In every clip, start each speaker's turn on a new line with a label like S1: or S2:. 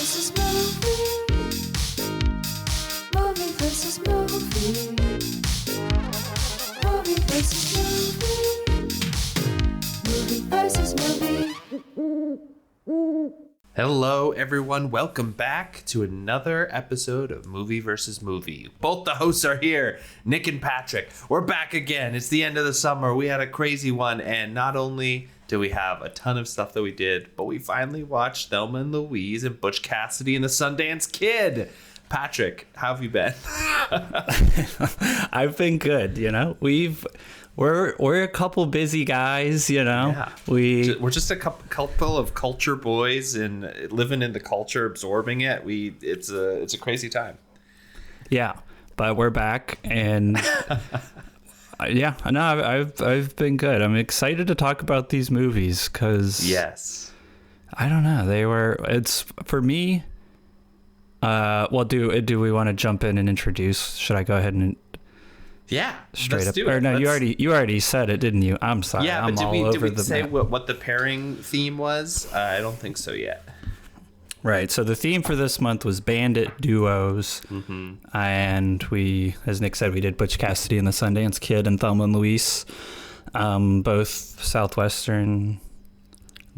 S1: versus movie. Movie versus movie. Movie versus movie. Movie versus movie.
S2: Hello, everyone. Welcome back to another episode of Movie versus Movie. Both the hosts are here, Nick and Patrick. We're back again. It's the end of the summer. We had a crazy one, and not only do we have a ton of stuff that we did, but we finally watched Thelma and Louise and Butch Cassidy and the Sundance Kid. Patrick, how have you been?
S3: I've been good. You know, we're a couple busy guys. You know,
S2: Yeah.
S3: we're
S2: just a couple of culture boys and living in the culture, absorbing it. It's a crazy time.
S3: yeah, but we're back and yeah, no, I've been good. I'm excited to talk about these movies because
S2: Yes.
S3: I don't know, it's for me. Well, do we want to jump in and introduce? Should I go ahead and
S2: Yeah.
S3: straight
S2: let's
S3: up?
S2: do it.
S3: Or no,
S2: Let's-
S3: you already said it, didn't you? I'm sorry.
S2: Yeah,
S3: I'm
S2: but
S3: all
S2: did
S3: over
S2: we
S3: the
S2: say
S3: map.
S2: what the pairing theme was? I don't think so yet.
S3: Right. So the theme for this month was Bandit Duos.
S2: Mm-hmm.
S3: And we, as Nick said, we did Butch Cassidy and the Sundance Kid and Thelma and Louise. Both Southwestern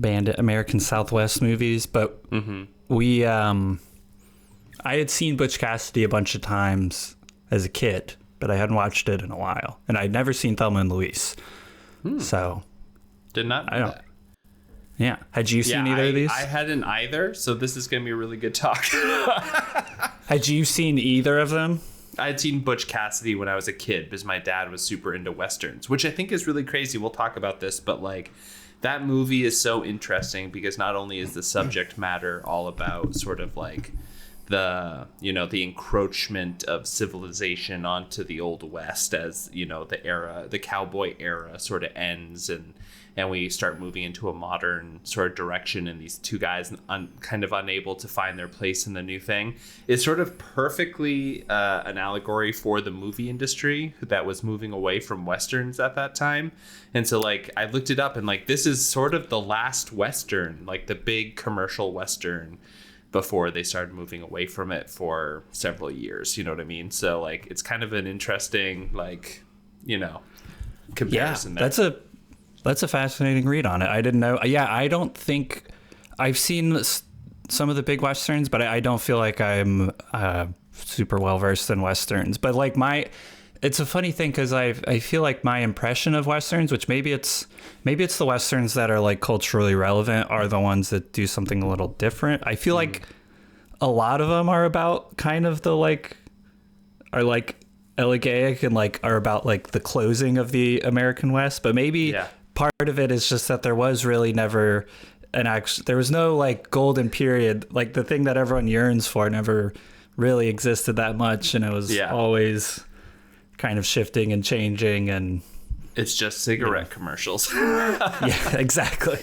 S3: American Southwest movies. But we, I had seen Butch Cassidy a bunch of times as a kid, but I hadn't watched it in a while. And I'd never seen Thelma and Louise. So
S2: Did not know
S3: I don't.
S2: that.
S3: Yeah. Had you seen either of these?
S2: I hadn't either, so this is going to be a really good talk.
S3: Had you seen either of them?
S2: I had seen Butch Cassidy when I was a kid because my dad was super into Westerns, which I think is really crazy. We'll talk about this, but like that movie is so interesting because not only is the subject matter all about sort of like the encroachment of civilization onto the Old West as, the cowboy era sort of ends and we start moving into a modern sort of direction, and these two guys kind of unable to find their place in the new thing. It's sort of perfectly an allegory for the movie industry that was moving away from Westerns at that time. And so like I looked it up and like this is sort of the last Western, like the big commercial Western before they started moving away from it for several years. You know what I mean? So like it's kind of an interesting comparison.
S3: Yeah, that's a fascinating read on it. I didn't know. Yeah, I don't think I've seen some of the big Westerns, but I don't feel like I'm super well versed in Westerns. But like it's a funny thing because I feel like my impression of Westerns, which maybe it's the Westerns that are like culturally relevant, are the ones that do something a little different. I feel like a lot of them are about kind of the are elegiac and like are about like the closing of the American West, but maybe part of it is just that there was really never there was no like golden period, like the thing that everyone yearns for never really existed that much, and it was always kind of shifting and changing, and
S2: it's just cigarette commercials.
S3: Yeah, exactly.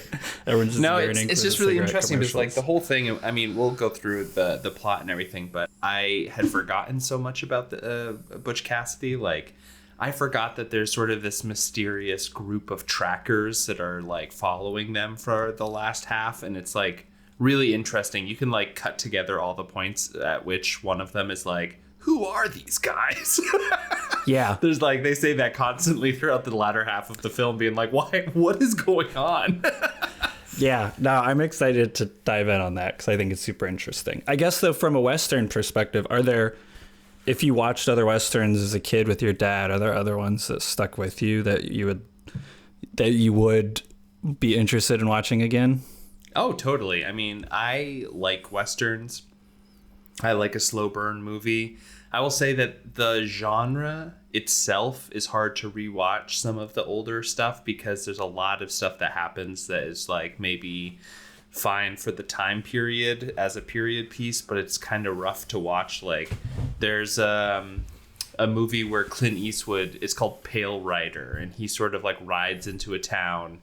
S3: Everyone's just
S2: it's just really interesting because like the whole thing, I mean, we'll go through the plot and everything, but I had forgotten so much about the Butch Cassidy. Like I forgot that there's sort of this mysterious group of trackers that are like following them for the last half, and it's like really interesting. You can like cut together all the points at which one of them is like, who are these guys?
S3: Yeah.
S2: There's like, they say that constantly throughout the latter half of the film, being like, what is going on?
S3: Yeah, no, I'm excited to dive in on that because I think it's super interesting. I guess though, from a Western perspective, if you watched other Westerns as a kid with your dad, are there other ones that stuck with you that you would be interested in watching again?
S2: Oh, totally. I mean, I like Westerns. I like a slow burn movie. I will say that the genre itself is hard to rewatch some of the older stuff because there's a lot of stuff that happens that is like maybe fine for the time period as a period piece, but it's kind of rough to watch. Like there's a movie where Clint Eastwood, it's called Pale Rider, and he sort of like rides into a town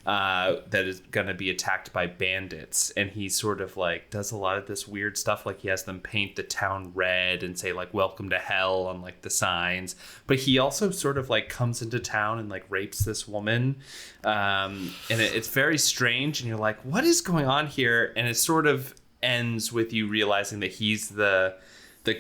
S2: that is going to be attacked by bandits, and he sort of like does a lot of this weird stuff, like he has them paint the town red and say like welcome to hell on like the signs, but he also sort of like comes into town and like rapes this woman, and it's very strange, and you're like, what is going on here? And it's sort of ends with you realizing that he's the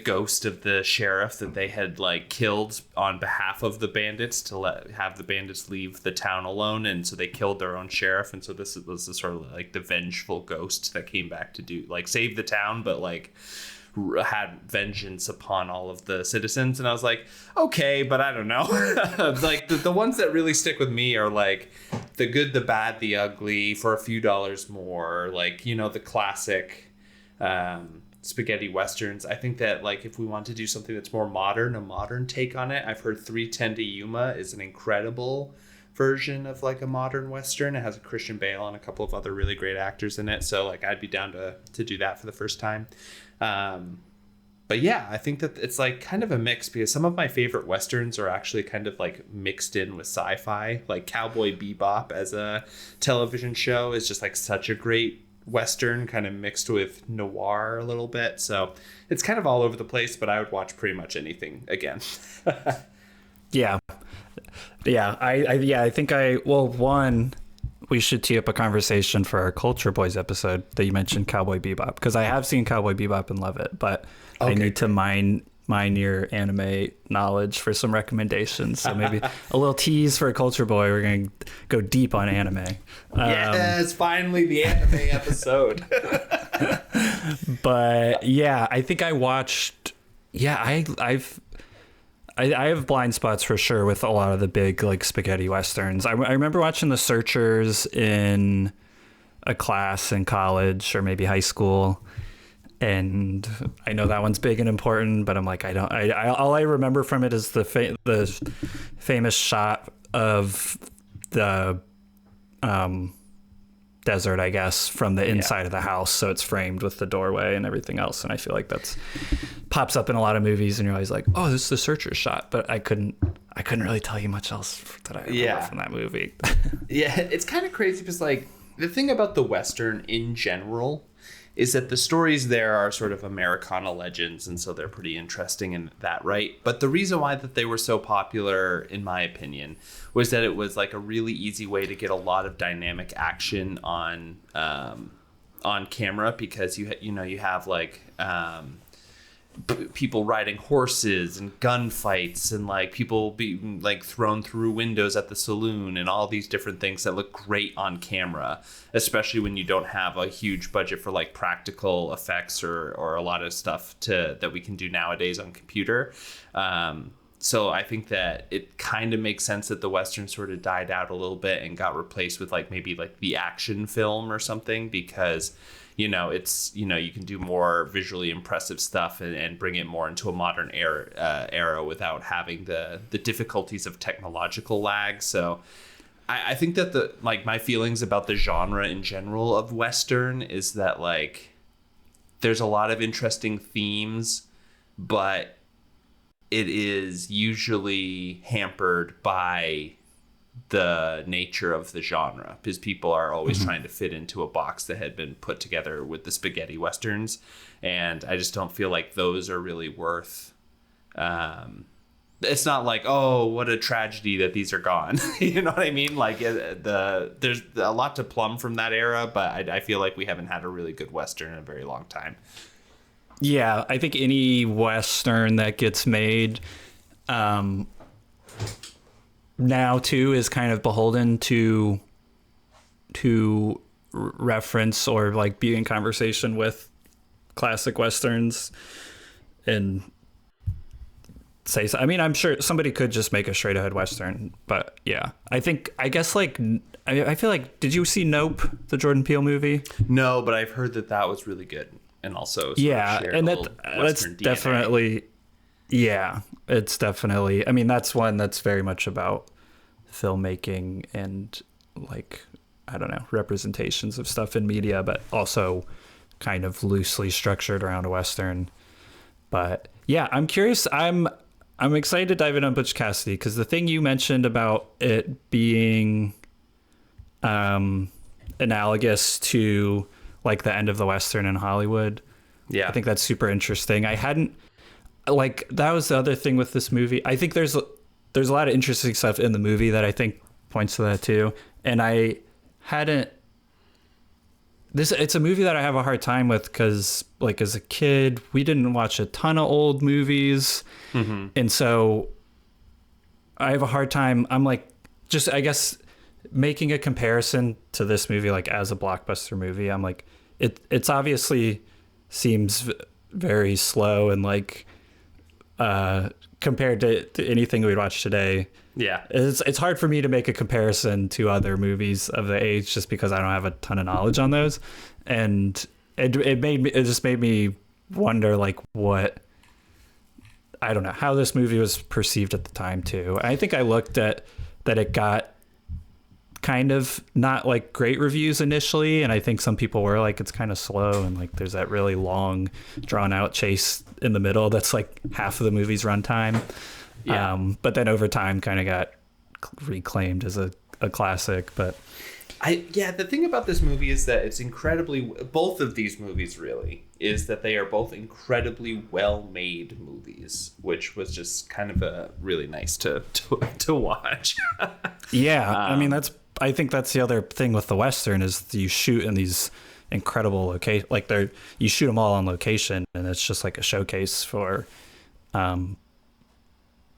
S2: ghost of the sheriff that they had like killed on behalf of the bandits to have the bandits leave the town alone, and so they killed their own sheriff, and so this was the sort of like the vengeful ghost that came back to do like save the town, but like had vengeance upon all of the citizens. And I was like, okay, but I don't know. Like the ones that really stick with me are like The Good, the Bad, the Ugly, For a Few Dollars More, like, you know, the classic spaghetti westerns. I think that like if we want to do something that's more modern, a modern take on it, I've heard 3:10 to Yuma is an incredible version of like a modern western. It has a Christian Bale and a couple of other really great actors in it, so like I'd be down to do that for the first time. But yeah, I think that it's like kind of a mix, because some of my favorite westerns are actually kind of like mixed in with sci-fi. Like Cowboy Bebop as a television show is just like such a great western, kind of mixed with noir a little bit. So it's kind of all over the place, but I would watch pretty much anything again.
S3: Yeah. I think we should tee up a conversation for our Culture Boys episode that you mentioned, Cowboy Bebop, because I have seen Cowboy Bebop and love it, but I need to mine your anime knowledge for some recommendations. So maybe a little tease for a Culture Boy. We're going to go deep on anime.
S2: Yes, finally the anime episode.
S3: But yeah, I think I watched. Yeah, I have blind spots for sure with a lot of the big like spaghetti westerns. I remember watching The Searchers in a class in college or maybe high school, and I know that one's big and important, but I'm like, all I remember from it is the famous shot of the desert, I guess, from the inside of the house, so it's framed with the doorway and everything else, and I feel like that's pops up in a lot of movies, and you're always like, oh, this is the Searcher shot, but I couldn't really tell you much else that I remember from that movie.
S2: Yeah, it's kind of crazy because like the thing about the Western in general is that the stories there are sort of Americana legends, and so they're pretty interesting in that, right? But the reason why that they were so popular, in my opinion, was that it was like a really easy way to get a lot of dynamic action on camera, because you have like people riding horses and gunfights and like people being like thrown through windows at the saloon and all these different things that look great on camera, especially when you don't have a huge budget for like practical effects or a lot of stuff that we can do nowadays on computer. So I think that it kind of makes sense that the Western sort of died out a little bit and got replaced with like maybe like the action film or something, because it's, you can do more visually impressive stuff and bring it more into a modern era without having the difficulties of technological lag. So I think that my feelings about the genre in general of Western is that like there's a lot of interesting themes, but it is usually hampered by the nature of the genre, because people are always trying to fit into a box that had been put together with the spaghetti westerns, and I just don't feel like those are really worth it's not like, oh, what a tragedy that these are gone. You know what I mean? Like there's a lot to plumb from that era, but I feel like we haven't had a really good Western in a very long time.
S3: Yeah, I think any Western that gets made now too is kind of beholden to reference or like be in conversation with classic Westerns and say so. I mean, I'm sure somebody could just make a straight ahead Western, but yeah, I guess like I feel like, did you see Nope, the Jordan Peele movie?
S2: No, but I've heard that was really good, and also
S3: and that's definitely it's definitely, I mean, that's one that's very much about filmmaking and like, I don't know, representations of stuff in media, but also kind of loosely structured around a Western. But yeah, I'm curious. I'm excited to dive in on Butch Cassidy, because the thing you mentioned about it being analogous to like the end of the Western in Hollywood. Yeah, I think that's super interesting. I hadn't, like, that was the other thing with this movie. I think there's a lot of interesting stuff in the movie that I think points to that too. And I hadn't it's a movie that I have a hard time with because, like, as a kid, we didn't watch a ton of old movies, and so I have a hard time. I'm like, just I guess making a comparison to this movie, like as a blockbuster movie. I'm like, it's obviously seems very slow and like compared to anything we'd watch today.
S2: Yeah,
S3: it's hard for me to make a comparison to other movies of the age just because I don't have a ton of knowledge on those, and it just made me wonder like what, I don't know, how this movie was perceived at the time too. I think I looked at that it got kind of not like great reviews initially, and I think some people were like it's kind of slow and like there's that really long drawn out chase in the middle that's like half of the movie's runtime. Yeah. But then over time kind of got reclaimed as a classic. But
S2: the thing about this movie is that it's incredibly, both of these movies really, is that they are both incredibly well-made movies, which was just kind of a really nice to watch.
S3: Yeah, I mean I think that's the other thing with the Western is you shoot in these incredible location, like you shoot them all on location, and it's just like a showcase for the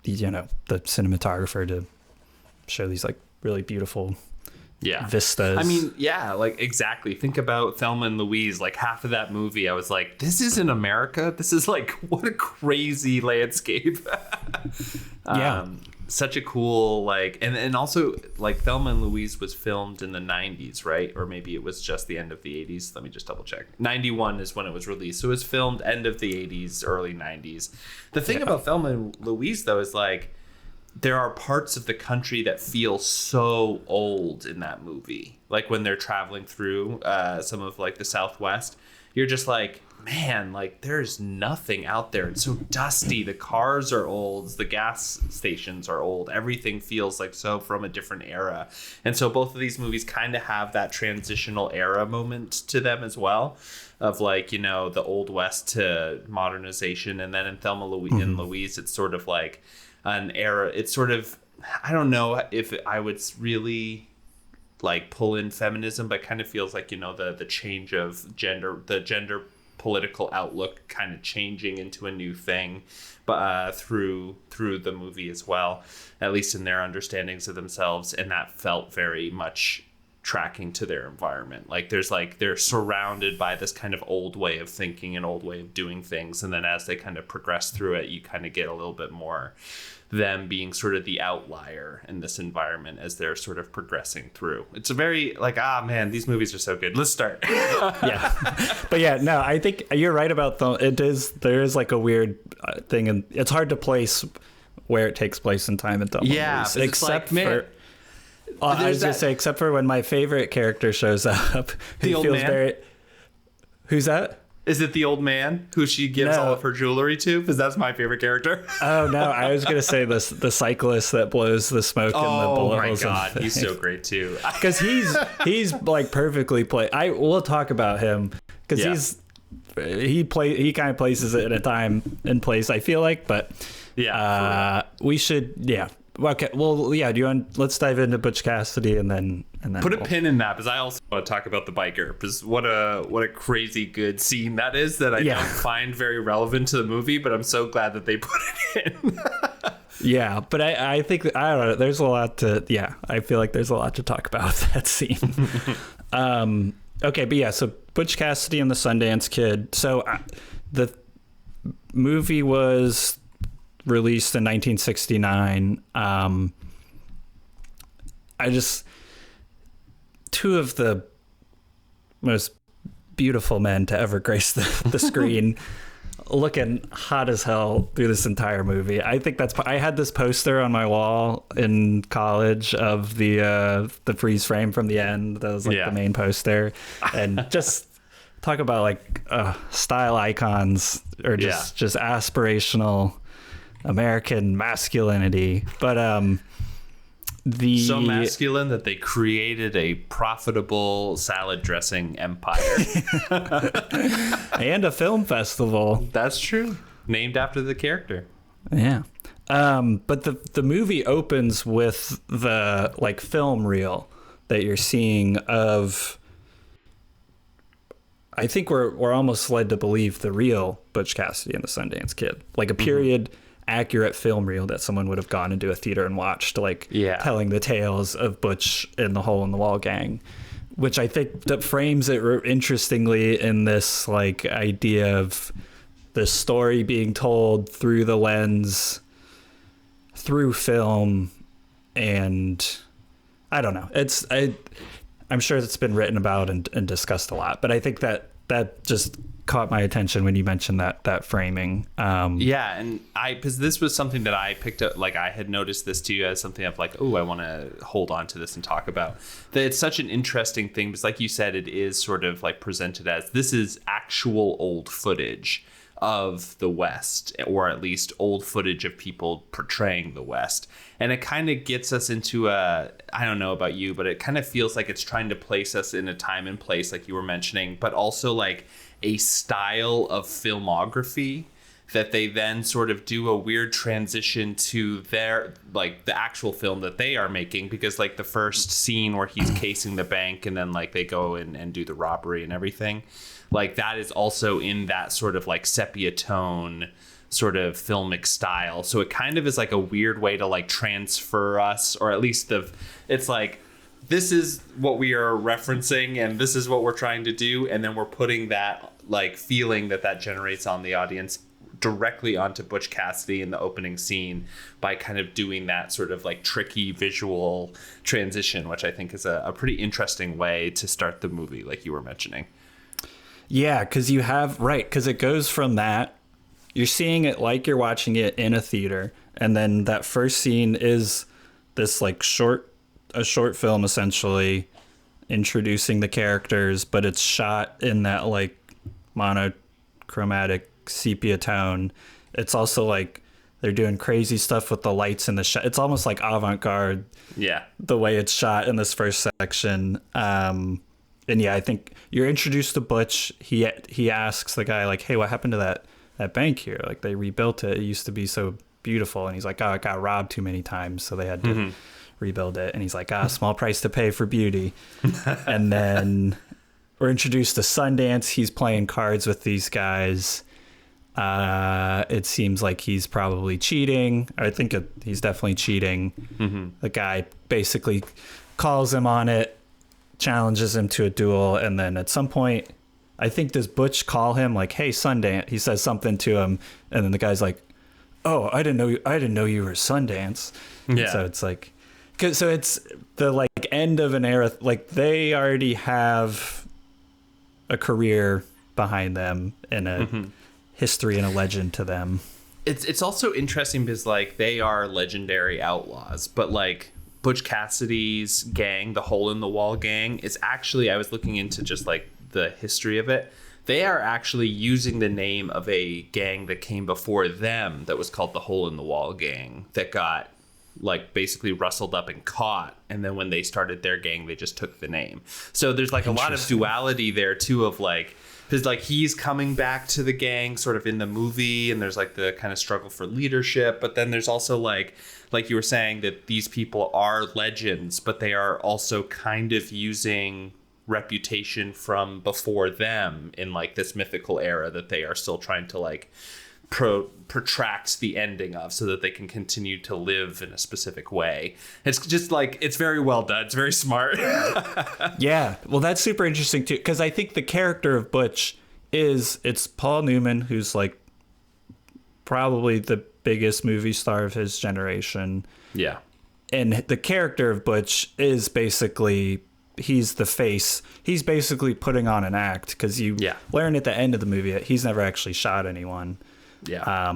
S3: cinematographer to show these like really beautiful vistas.
S2: I mean, yeah, like exactly. Think about Thelma and Louise. Like half of that movie, I was like, this isn't America. This is like, what a crazy landscape. Such a cool, like, and also like Thelma and Louise was filmed in the 90s, right? Or maybe it was just the end of the 80s. Let me just double check. 91 is when it was released. So it was filmed end of the 80s, early 90s. The thing about Thelma and Louise, though, is like, there are parts of the country that feel so old in that movie. Like when they're traveling through some of like the Southwest, you're just like, man, like there's nothing out there. It's so dusty. The cars are old. The gas stations are old. Everything feels like so from a different era. And so both of these movies kind of have that transitional era moment to them as well, of like, you know, the Old West to modernization. And then in Thelma and Louise, it's sort of like an era. It's sort of, I don't know if I would really like pull in feminism, but kind of feels like, you know, the change of gender political outlook kind of changing into a new thing, but through the movie as well, at least in their understandings of themselves. And that felt very much tracking to their environment. Like there's like, they're surrounded by this kind of old way of thinking, an old way of doing things. And then as they kind of progress through it, you kind of get a little bit more them being sort of the outlier in this environment as they're sort of progressing through. It's a very like, man, these movies are so good. Let's start.
S3: But yeah, no, I think you're right about there is like a weird thing, and it's hard to place where it takes place in time in Thelma.
S2: Yeah,
S3: except for I was gonna say, except for when my favorite character shows up,
S2: the old man.
S3: Very. Who's that?
S2: Is it the old man who she gives all of her jewelry to? Because that's my favorite character.
S3: Oh no, I was gonna say the cyclist that blows the smoke and the bullet holes.
S2: Oh my god, he's so great too.
S3: Because he's like perfectly played. We'll talk about him because he kind of places it in a time and place, I feel like, but we should Okay, well, yeah. Do you want? Let's dive into Butch Cassidy and then
S2: put a pin in that, because I also want to talk about the biker. Because what a crazy good scene that is, that I don't find very relevant to the movie, but I'm so glad that they put it in.
S3: Yeah, but I think I don't know. There's a lot to I feel like there's a lot to talk about with that scene. Okay, but yeah. So Butch Cassidy and the Sundance Kid. So the movie was released in 1969. Two of the most beautiful men to ever grace the screen, looking hot as hell through this entire movie. I think I had this poster on my wall in college of the freeze frame from the end. That was like the main poster, and just talk about like style icons, or just aspirational American masculinity. But so
S2: masculine that they created a profitable salad dressing empire.
S3: And a film festival.
S2: That's true. Named after the character.
S3: Yeah. But the movie opens with the like film reel that you're seeing of I think we're almost led to believe the real Butch Cassidy and the Sundance Kid, like a period accurate film reel that someone would have gone into a theater and watched, like telling the tales of Butch and the Hole in the Wall gang, which I think that frames it interestingly in this like idea of the story being told through the lens, through film, and I don't know. I'm sure it's been written about and discussed a lot, but I think that just caught my attention when you mentioned that framing.
S2: Yeah, and because this was something that I picked up, like I had noticed this too as something of like, oh, I want to hold on to this and talk about. That it's such an interesting thing because, like you said, it is sort of like presented as this is actual old footage of the West, or at least old footage of people portraying the West. And it kind of gets us into I don't know about you, but it kind of feels like it's trying to place us in a time and place, like you were mentioning, but also like a style of filmography that they then sort of do a weird transition to their, like the actual film that they are making, because like the first scene where he's casing the bank and then like they go and do the robbery and everything, like that is also in that sort of like sepia tone sort of filmic style. So it kind of is like a weird way to like transfer us, or at least it's like, this is what we are referencing and this is what we're trying to do. And then we're putting that like feeling that generates on the audience directly onto Butch Cassidy in the opening scene by kind of doing that sort of like tricky visual transition, which I think is a pretty interesting way to start the movie, like you were mentioning.
S3: Yeah, because because it goes from that, you're seeing it like you're watching it in a theater, and then that first scene is this like a short film essentially introducing the characters, but it's shot in that like monochromatic sepia tone. It's also like they're doing crazy stuff with the lights in the shot. It's almost like avant-garde. Yeah, the way it's shot in this first section. And yeah, I think you're introduced to Butch. He asks the guy like, "Hey, what happened to that bank here? Like they rebuilt it. It used to be so beautiful." And he's like, "Oh, it got robbed too many times, so they had to rebuild it." And he's like, "Small price to pay for beauty." And then we're introduced to Sundance. He's playing cards with these guys. It seems like he's probably cheating. I think he's definitely cheating. The guy basically calls him on it, challenges him to a duel, and then at some point, I think, does Butch call him like, "Hey, Sundance"? He says something to him, and then the guy's like, "Oh, I didn't know you were Sundance." Yeah. So it's like, so it's the like end of an era. Like they already have a career behind them and a history and a legend to them.
S2: It's also interesting because like they are legendary outlaws, but like Butch Cassidy's gang, the Hole in the Wall gang, is actually, I was looking into just like the history of it. They are actually using the name of a gang that came before them that was called the Hole in the Wall gang that got like basically rustled up and caught. And then when they started their gang, they just took the name. So there's like a lot of duality there too of like, because like he's coming back to the gang sort of in the movie, and there's like the kind of struggle for leadership, but then there's also like you were saying that these people are legends, but they are also kind of using reputation from before them in like this mythical era that they are still trying to like protract the ending of, so that they can continue to live in a specific way. It's just like, it's very well done. It's very smart.
S3: Yeah. Well, that's super interesting too, because I think the character of Butch it's Paul Newman, who's like probably the biggest movie star of his generation. Yeah. And the character of Butch is basically, he's the face. He's basically putting on an act, because you learn at the end of the movie that he's never actually shot anyone. Yeah.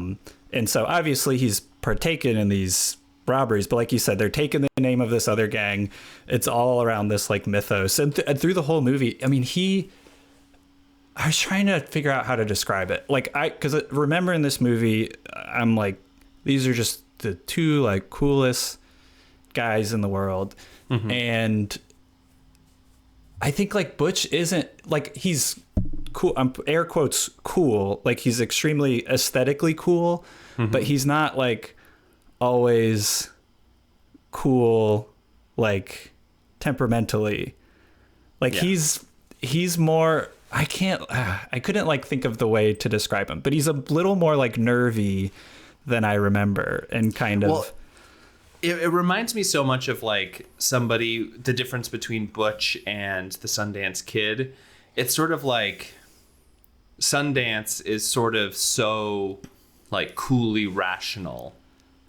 S3: And so obviously he's partaken in these robberies, but like you said, they're taking the name of this other gang. It's all around this like mythos, and through the whole movie, I mean, I was trying to figure out how to describe it. Like because remember in this movie, I'm like, these are just the two like coolest guys in the world. And I think like Butch isn't like, he's cool. I'm air quotes cool. Like he's extremely aesthetically cool, but he's not like always cool, like temperamentally. Like he's more I can't. I couldn't like think of the way to describe him, but he's a little more like nervy than I remember, and kind of.
S2: Well, it reminds me so much of like somebody. The difference between Butch and the Sundance Kid. It's sort of like Sundance is sort of so like coolly rational,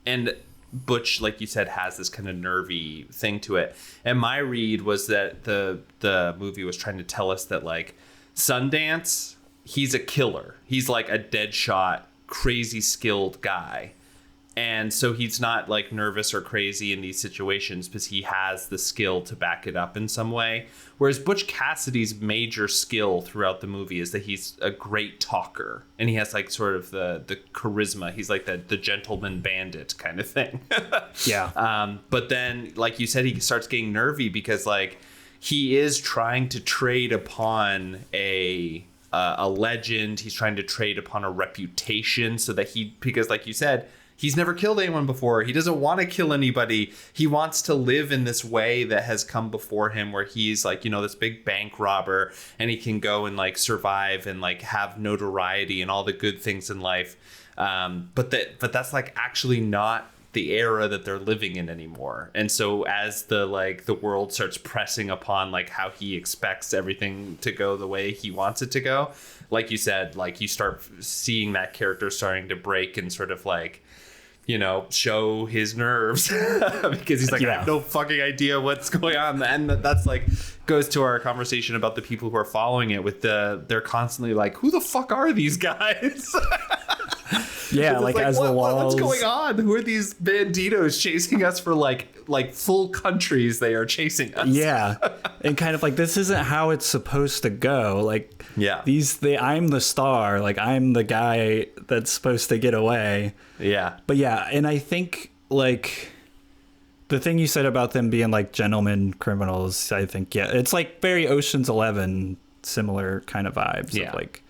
S2: and Butch, like you said, has this kind of nervy thing to it. And my read was that the movie was trying to tell us that like Sundance, he's a killer. He's like a dead shot, crazy skilled guy. And so he's not like nervous or crazy in these situations because he has the skill to back it up in some way. Whereas Butch Cassidy's major skill throughout the movie is that he's a great talker, and he has like sort of the charisma. He's like the gentleman bandit kind of thing.
S3: Yeah.
S2: But then, like you said, he starts getting nervy because like he is trying to trade upon a legend. He's trying to trade upon a reputation so that because like you said, he's never killed anyone before. He doesn't want to kill anybody. He wants to live in this way that has come before him where he's like, you know, this big bank robber, and he can go and like survive and like have notoriety and all the good things in life. But that's like actually not the era that they're living in anymore. And so as the world starts pressing upon like how he expects everything to go the way he wants it to go, like you said, like you start seeing that character starting to break and sort of like, you know, show his nerves because he's like, I have no fucking idea what's going on. And that's like goes to our conversation about the people who are following it with they're constantly like, who the fuck are these guys?
S3: Yeah, like as the walls.
S2: What's going on? Who are these banditos chasing us for like full countries? They are chasing us.
S3: Yeah, and kind of like this isn't how it's supposed to go. Like,
S2: yeah,
S3: I'm the star. Like I'm the guy that's supposed to get away.
S2: Yeah,
S3: but yeah, and I think like the thing you said about them being like gentlemen criminals. I think it's like very Ocean's 11, similar kind of vibes.
S2: Yeah,
S3: of like.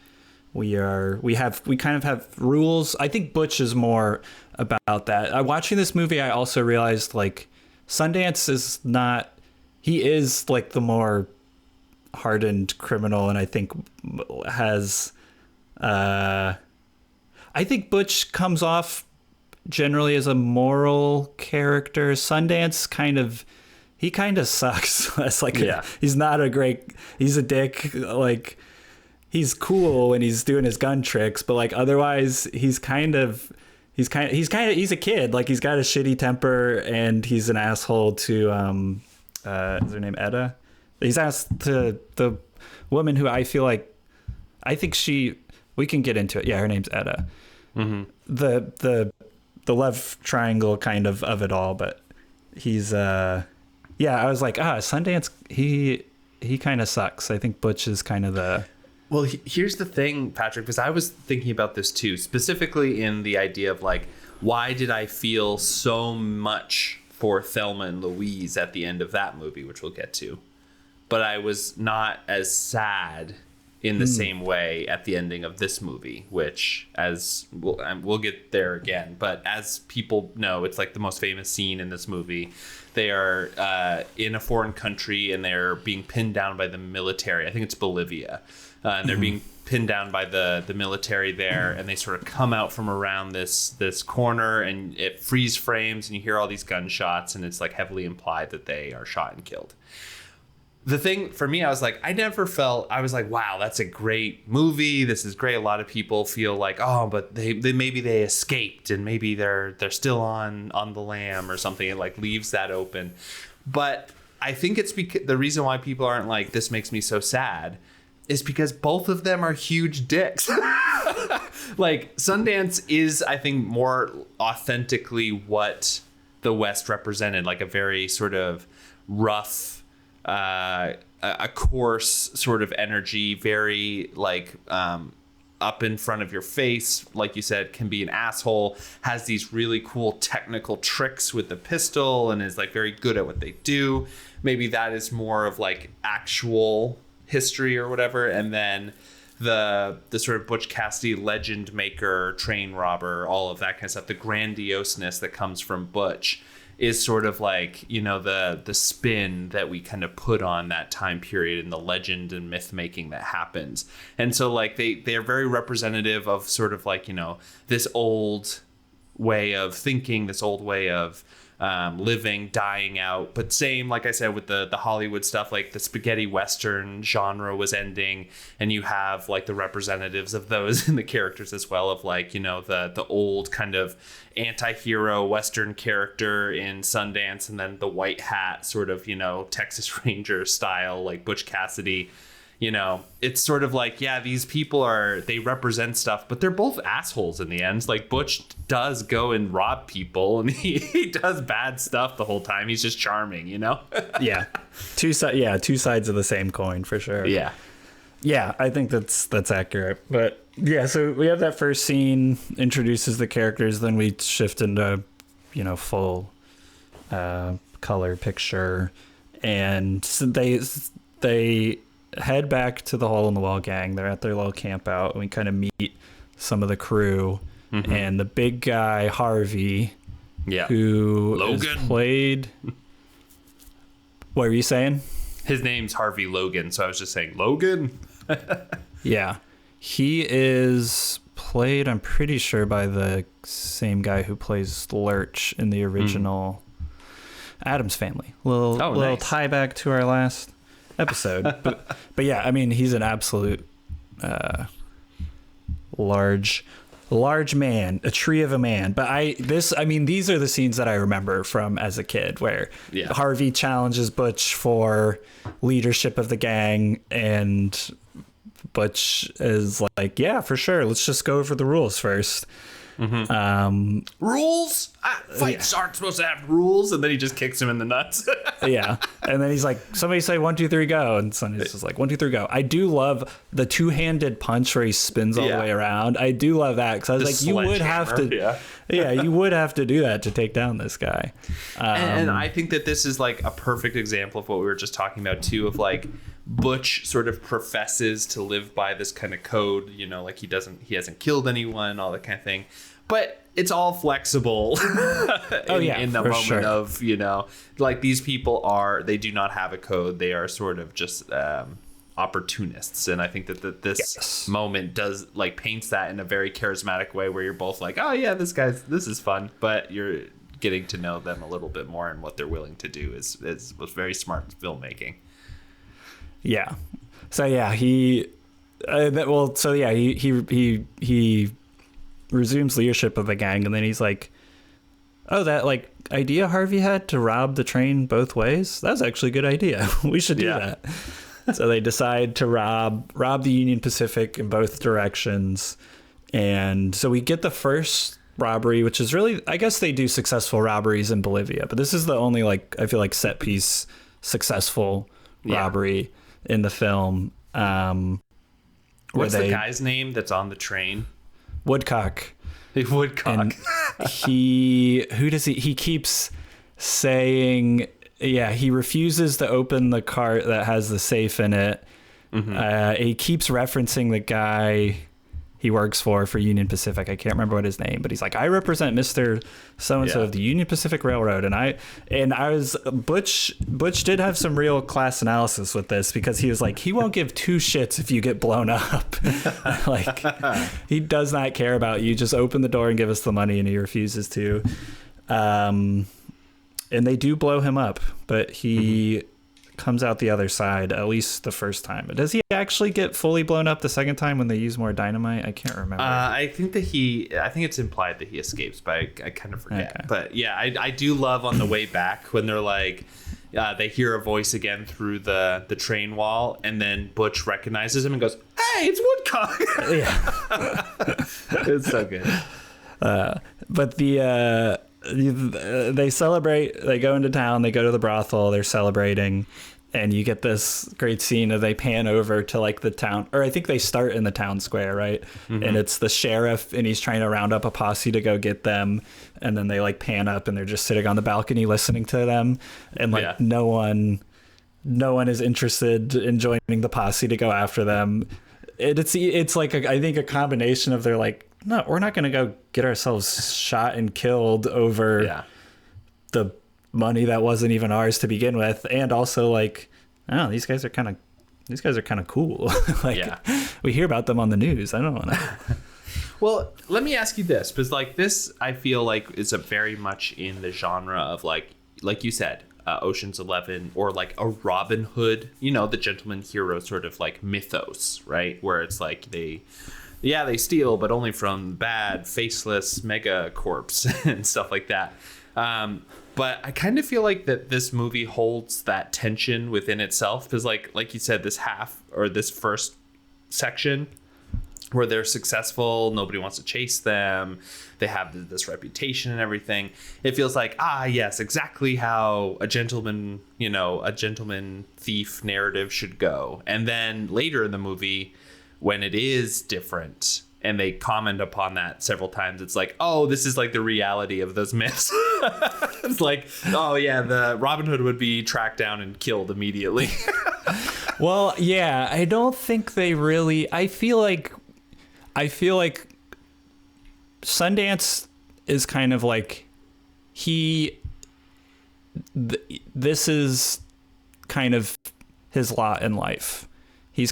S3: We kind of have rules. I think Butch is more about that. Watching this movie, I also realized like Sundance is not. He is like the more hardened criminal, and I think has. I think Butch comes off generally as a moral character. Sundance he kind of sucks. That's like he's not a great. He's a dick. Like. He's cool when he's doing his gun tricks, but like otherwise he's a kid. Like he's got a shitty temper and he's an asshole to is her name Etta? He's asked to the woman who I think we can get into it. Yeah, her name's Etta. Mm-hmm. The love triangle kind of it all, but he's I was like, Sundance he kind of sucks. I think Butch is kind of the.
S2: Well, here's the thing, Patrick, because I was thinking about this too, specifically in the idea of like, why did I feel so much for Thelma and Louise at the end of that movie, which we'll get to, but I was not as sad in the same way at the ending of this movie, which we'll get there again. But as people know, it's like the most famous scene in this movie. They are in a foreign country and they're being pinned down by the military. I think it's Bolivia. And they're being pinned down by the military there, and they sort of come out from around this corner, and it freeze frames, and you hear all these gunshots, and it's like heavily implied that they are shot and killed. The thing for me, I was like, I was like, wow, that's a great movie. This is great. A lot of people feel like, oh, but they maybe they escaped, and maybe they're still on the lam or something. It like leaves that open. But I think it's because the reason why people aren't like, this makes me so sad, is because both of them are huge dicks. Like Sundance is, I think, more authentically what the West represented, like a very sort of rough, a coarse sort of energy, very like up in front of your face, like you said, can be an asshole, has these really cool technical tricks with the pistol, and is like very good at what they do. Maybe that is more of like actual history or whatever, and then the sort of Butch Cassidy legend maker, train robber, all of that kind of stuff, the grandioseness that comes from Butch is sort of like, you know, the spin that we kind of put on that time period and the legend and myth making that happens. And so like they're very representative of sort of like, you know, this old way of thinking, this old way of living, dying out. But same, like I said, with the Hollywood stuff, like the spaghetti Western genre was ending, and you have like the representatives of those in the characters as well, of like, you know, the old kind of anti-hero Western character in Sundance, and then the white hat sort of, you know, Texas Ranger style, like Butch Cassidy. You know, it's sort of like, yeah, these people they represent stuff, but they're both assholes in the end. Like Butch does go and rob people, and he does bad stuff the whole time. He's just charming, you know?
S3: Yeah. Two sides of the same coin for sure.
S2: Yeah.
S3: Yeah, I think that's accurate. But yeah, so we have that first scene, introduces the characters, then we shift into, you know, full color picture, and so they head back to the Hole in the Wall gang. They're at their little camp out, and we kind of meet some of the crew, and the big guy Harvey, who
S2: Logan
S3: is played. What were you saying?
S2: His name's Harvey Logan, so I was just saying Logan.
S3: Yeah, he is played, I'm pretty sure, by the same guy who plays Lurch in the original Addams Family. Little
S2: nice.
S3: tie back to our last episode. but yeah, I mean, he's an absolute large man, a tree of a man. But these are the scenes that I remember from as a kid, where Harvey challenges Butch for leadership of the gang, and Butch is like, yeah, for sure, let's just go over the rules first.
S2: Rules? Fights aren't supposed to have rules, and then he just kicks him in the nuts.
S3: Yeah, and then he's like, somebody say 1, 2, 3, go, and Sonny's just like 1, 2, 3, go. I do love the two-handed punch where he spins all the way around. I do love that, because I was like, you would have to, you would have to do that to take down this guy.
S2: And I think that this is like a perfect example of what we were just talking about too, of like Butch sort of professes to live by this kind of code, you know, like he hasn't killed anyone, all that kind of thing. But it's all flexible in the moment of, you know, like these people they do not have a code. They are sort of just opportunists. And I think that this moment does like paints that in a very charismatic way, where you're both like, oh yeah, this is fun. But you're getting to know them a little bit more, and what they're willing to do was very smart filmmaking. Yeah.
S3: So yeah, he resumes leadership of the gang, and then he's like, oh, that like idea Harvey had to rob the train both ways, that's actually a good idea. We should do that. So they decide to rob the Union Pacific in both directions. And so we get the first robbery, which is really, I guess they do successful robberies in Bolivia, but this is the only, like, I feel like set piece successful robbery in the film.
S2: What's the guy's name that's on the train?
S3: Woodcock.
S2: Woodcock.
S3: And he keeps saying, he refuses to open the cart that has the safe in it. He keeps referencing the guy he works for Union Pacific. I can't remember what his name, but he's like, I represent Mr. So-and-so of the Union Pacific Railroad. And Butch did have some real class analysis with this, because he was like, he won't give two shits if you get blown up. Like, he does not care about you. Just open the door and give us the money. And he refuses to. And they do blow him up, but he comes out the other side, at least the first time. Does he actually get fully blown up the second time when they use more dynamite? I can't remember.
S2: I think it's implied that he escapes, but I kind of forget. Okay. But yeah, I do love on the way back when they're like, they hear a voice again through the train wall, and then Butch recognizes him and goes, hey, it's Woodcock. It's so good.
S3: But they celebrate, they go into town, they go to the brothel, they're celebrating, and you get this great scene of they pan over to like the town, or I think they start in the town square, right? And it's the sheriff, and he's trying to round up a posse to go get them, and then they like pan up and they're just sitting on the balcony listening to them, and like no one is interested in joining the posse to go after them. It's like I think a combination of they're like, no, we're not going to go get ourselves shot and killed over the money that wasn't even ours to begin with, and also like, oh, these guys are kind of cool. Like, we hear about them on the news. I don't know.
S2: Well, let me ask you this, because like this, I feel like is a very much in the genre of like you said, Ocean's 11, or like a Robin Hood, you know, the gentleman hero sort of like mythos, right? Where it's like they steal, but only from bad, faceless mega corps and stuff like that. But I kind of feel like that this movie holds that tension within itself, because like you said, this first section where they're successful, nobody wants to chase them, they have this reputation and everything. It feels like, yes, exactly how a gentleman thief narrative should go. And then later in the movie, when it is different, and they comment upon that several times, it's like, oh, this is like the reality of those myths. It's like, oh yeah, the Robin Hood would be tracked down and killed immediately.
S3: Well, yeah, I don't think they really. I feel like Sundance is kind of like this is kind of his lot in life. His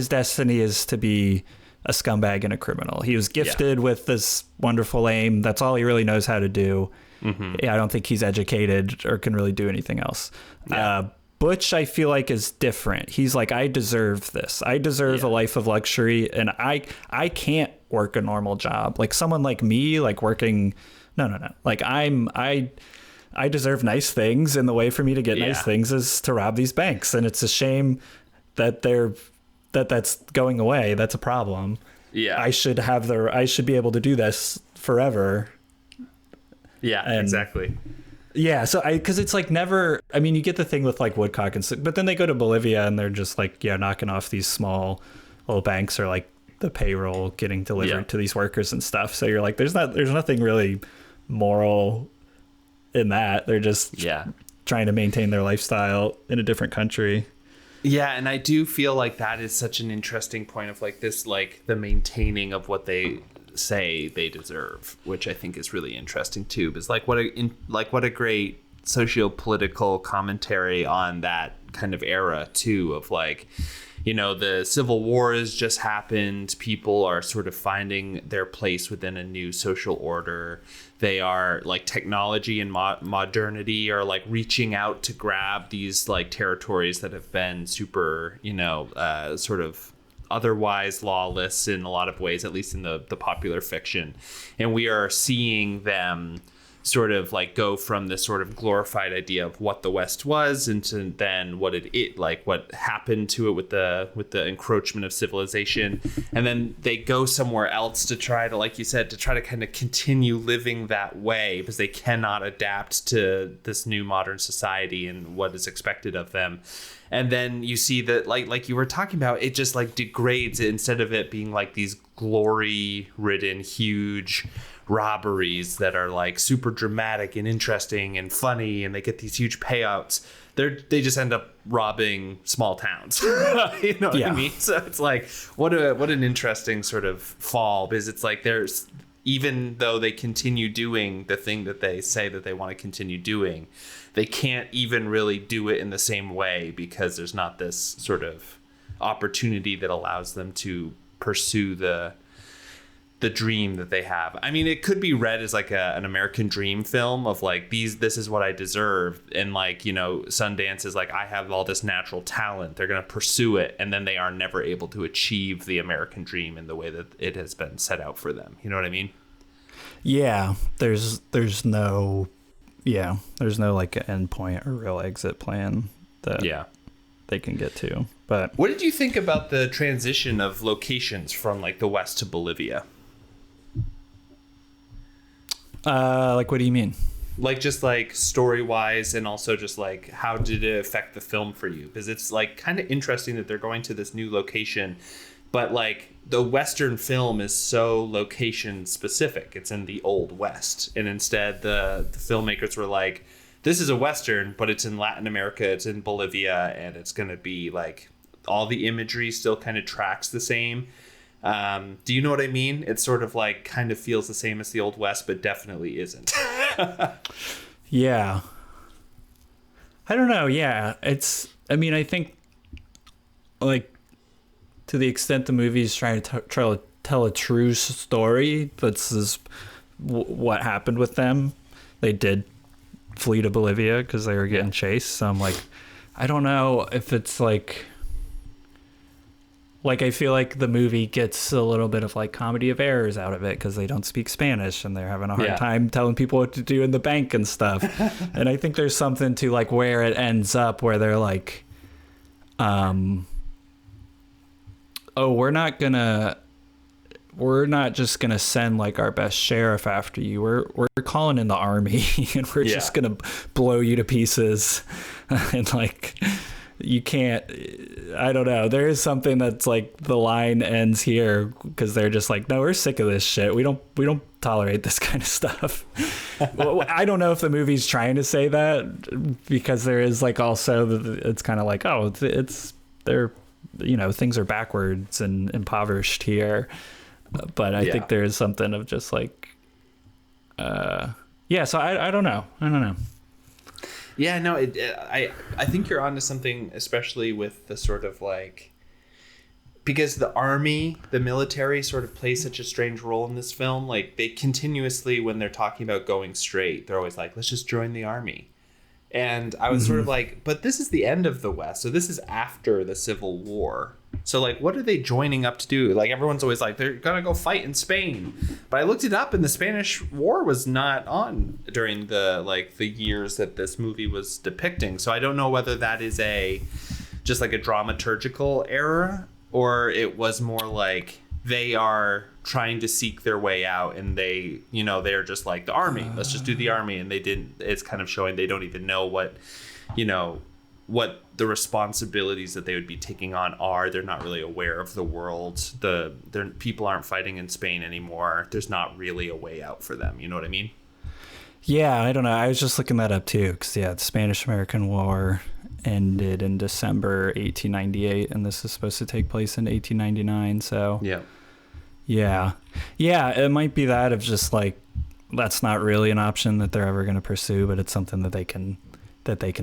S3: destiny is to be a scumbag and a criminal. He was gifted with this wonderful aim. That's all he really knows how to do. Mm-hmm. Yeah, I don't think he's educated or can really do anything else. Yeah. Butch, I feel like, is different. He's like, I deserve this. I deserve a life of luxury, and I can't work a normal job. Like someone like me, like working. No. Like I deserve nice things, and the way for me to get nice things is to rob these banks. And it's a shame that that's going away. That's a problem. Yeah. I should be able to do this forever.
S2: Yeah, exactly.
S3: Yeah, so because it's like never. I mean, you get the thing with like Woodcock but then they go to Bolivia and they're just like knocking off these small little banks, or like the payroll getting delivered to these workers and stuff. So you're like, there's nothing really moral in that. They're just trying to maintain their lifestyle in a different country.
S2: Yeah, and I do feel like that is such an interesting point of like this, like the maintaining of what they say they deserve, which I think is really interesting too. Because like what a great socio-political commentary on that kind of era too, of like, you know, the Civil War has just happened. People are sort of finding their place within a new social order. They are like technology and modernity are like reaching out to grab these like territories that have been super, sort of otherwise lawless in a lot of ways, at least in the popular fiction. And we are seeing them sort of like go from this sort of glorified idea of what the West was into then what what happened to it with the encroachment of civilization. And then they go somewhere else to try to, like you said, to try to kind of continue living that way because they cannot adapt to this new modern society and what is expected of them. And then you see that, like you were talking about, it just like degrades it, instead of it being like these glory-ridden, huge robberies that are like super dramatic and interesting and funny, and they get these huge payouts. They just end up robbing small towns. You know what I mean? So it's like, what an interesting sort of fall, because it's like there's, even though they continue doing the thing that they say that they want to continue doing, they can't even really do it in the same way because there's not this sort of opportunity that allows them to pursue the dream that they have. I mean, it could be read as like an American dream film of like, this is what I deserve. And like, Sundance is like, I have all this natural talent. They're going to pursue it. And then they are never able to achieve the American dream in the way that it has been set out for them. You know what I mean?
S3: Yeah. There's no like end point or real exit plan that they can get to. But
S2: what did you think about the transition of locations from like the West to Bolivia?
S3: Like, what do you mean?
S2: Like, just like story wise, and also just like, how did it affect the film for you? Because it's like kind of interesting that they're going to this new location, but like the Western film is so location specific. It's in the Old West. And instead the filmmakers were like, this is a Western, but it's in Latin America, it's in Bolivia, and it's going to be like all the imagery still kind of tracks the same. Do you know what I mean? It sort of like kind of feels the same as the Old West, but definitely isn't.
S3: Yeah. I don't know. Yeah. I think, like, to the extent the movie is trying to try to tell a true story, this is what happened with them. They did flee to Bolivia because they were getting chased. So I'm like, I don't know if it's like I feel like the movie gets a little bit of like comedy of errors out of it because they don't speak Spanish and they're having a hard time telling people what to do in the bank and stuff. And I think there's something to like where it ends up where they're like, oh, we're not just gonna send like our best sheriff after you. We're calling in the army and we're just gonna blow you to pieces. And like, you can't, I don't know. There is something that's like the line ends here because they're just like, no, we're sick of this shit. We don't tolerate this kind of stuff. Well, I don't know if the movie's trying to say that because there is like also it's kind of like, oh, it's they're, you know, things are backwards and impoverished here. But I think there is something of just like, so I don't know.
S2: Yeah, no, I think you're onto something, especially with the sort of like, because the army, the military sort of plays such a strange role in this film. Like they continuously, when they're talking about going straight, they're always like, let's just join the army. And I was sort of like, but this is the end of the West. So this is after the Civil War. So like, what are they joining up to do? Like everyone's always like, they're going to go fight in Spain. But I looked it up and the Spanish War was not on during the years that this movie was depicting. So I don't know whether that is just like a dramaturgical error or it was more like they are trying to seek their way out and they, you know, they're just like the army, let's just do the army. And they didn't, it's kind of showing they don't even know what, you know, what the responsibilities that they would be taking on are. They're not really aware of the world. Their people aren't fighting in Spain anymore. There's not really a way out for them. You know what I mean?
S3: Yeah, I don't know. I was just looking that up too, because the Spanish-American War ended in December 1898, and this is supposed to take place in 1899. So yeah, it might be that of just like that's not really an option that they're ever going to pursue, but it's something that they can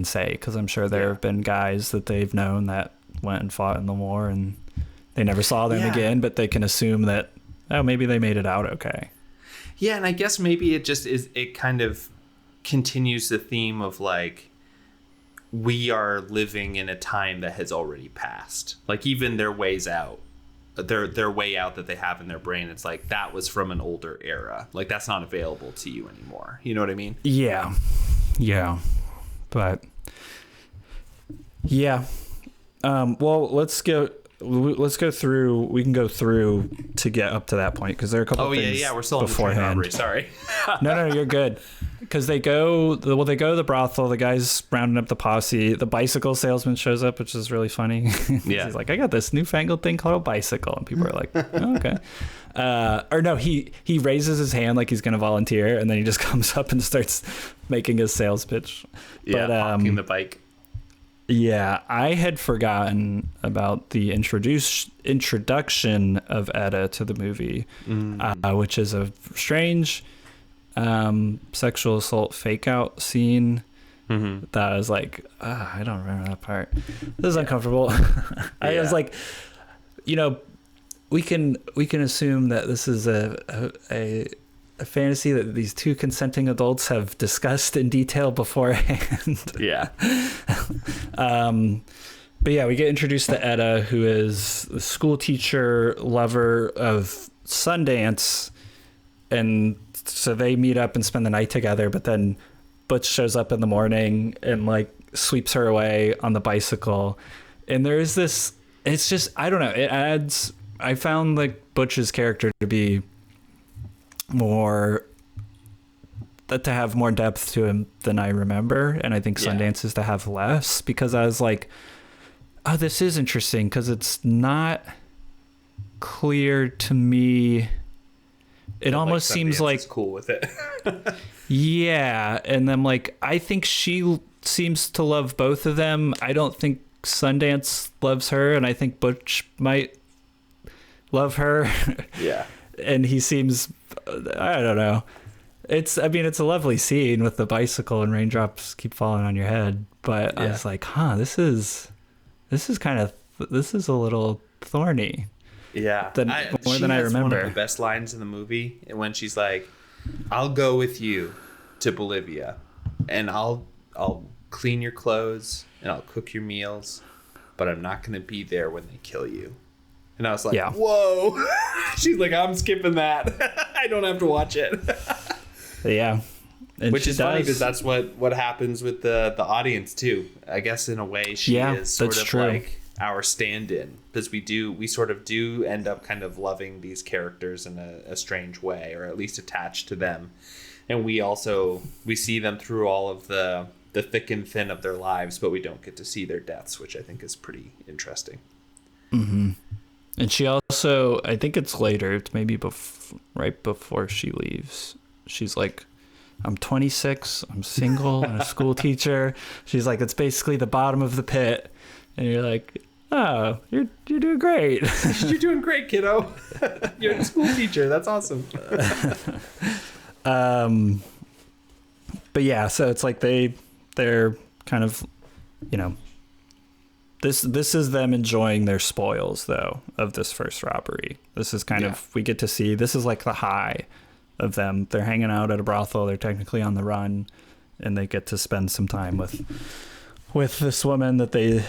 S3: say, because I'm sure there have been guys that they've known that went and fought in the war and they never saw them again, but they can assume that, oh, maybe they made it out okay.
S2: Yeah, and I guess maybe it just is, it kind of continues the theme of like, we are living in a time that has already passed. Like even their ways out, their way out that they have in their brain, it's like that was from an older era. Like that's not available to you anymore. You know what I mean?
S3: Yeah. But yeah, well, let's go through. We can go through to get up to that point because there are a couple. Things
S2: we're still
S3: beforehand.
S2: On the train robbery. Sorry.
S3: No, you're good. Because they go to the brothel. The guy's rounding up the posse. The bicycle salesman shows up, which is really funny.
S2: Yeah,
S3: he's like, I got this newfangled thing called a bicycle, and people are like, oh, okay. Or no, he raises his hand like he's going to volunteer, and then he just comes up and starts making his sales pitch.
S2: Yeah, honking the bike.
S3: Yeah, I had forgotten about the introduction of Etta to the movie, which is a strange sexual assault fake out scene. That I was like, I don't remember that part. This is uncomfortable. I was like, you know, we can assume that this is a fantasy that these two consenting adults have discussed in detail beforehand.
S2: Yeah.
S3: But yeah, we get introduced to Etta, who is the school teacher, lover of Sundance, and so they meet up and spend the night together, but then Butch shows up in the morning and like sweeps her away on the bicycle. And there is this, it's just, I don't know, I found like Butch's character to be to have more depth to him than I remember, and I think Sundance is to have less, because I was like, oh, this is interesting because it's not clear to me. It almost seems like
S2: cool with it.
S3: Yeah, and then like I think she seems to love both of them. I don't think Sundance loves her, and I think Butch might love her.
S2: Yeah.
S3: And he seems, I don't know. I mean, it's a lovely scene with the bicycle and raindrops keep falling on your head. But I was like, this is a little thorny.
S2: Yeah.
S3: More than I remember.
S2: One of the best lines in the movie, and when she's like, I'll go with you to Bolivia and I'll clean your clothes and I'll cook your meals, but I'm not going to be there when they kill you. And I was like, whoa. She's like, I'm skipping that. I don't have to watch it.
S3: Yeah. And
S2: which is funny because that's what happens with the audience too. I guess in a way she is sort of like our stand-in, because we sort of do end up kind of loving these characters in a strange way, or at least attached to them. And we see them through all of the thick and thin of their lives, but we don't get to see their deaths, which I think is pretty interesting.
S3: Mm-hmm. And she also, I think it's later, it's maybe right before she leaves, she's like, I'm 26, I'm single, and a school teacher. She's like, it's basically the bottom of the pit. And you're like, oh, you're doing great.
S2: You're doing great, kiddo. You're a school teacher. That's awesome.
S3: But yeah, so it's like they're kind of, you know, this is them enjoying their spoils, though, of this first robbery. This is kind of, we get to see, this is like the high of them. They're hanging out at a brothel. They're technically on the run, and they get to spend some time with this woman that they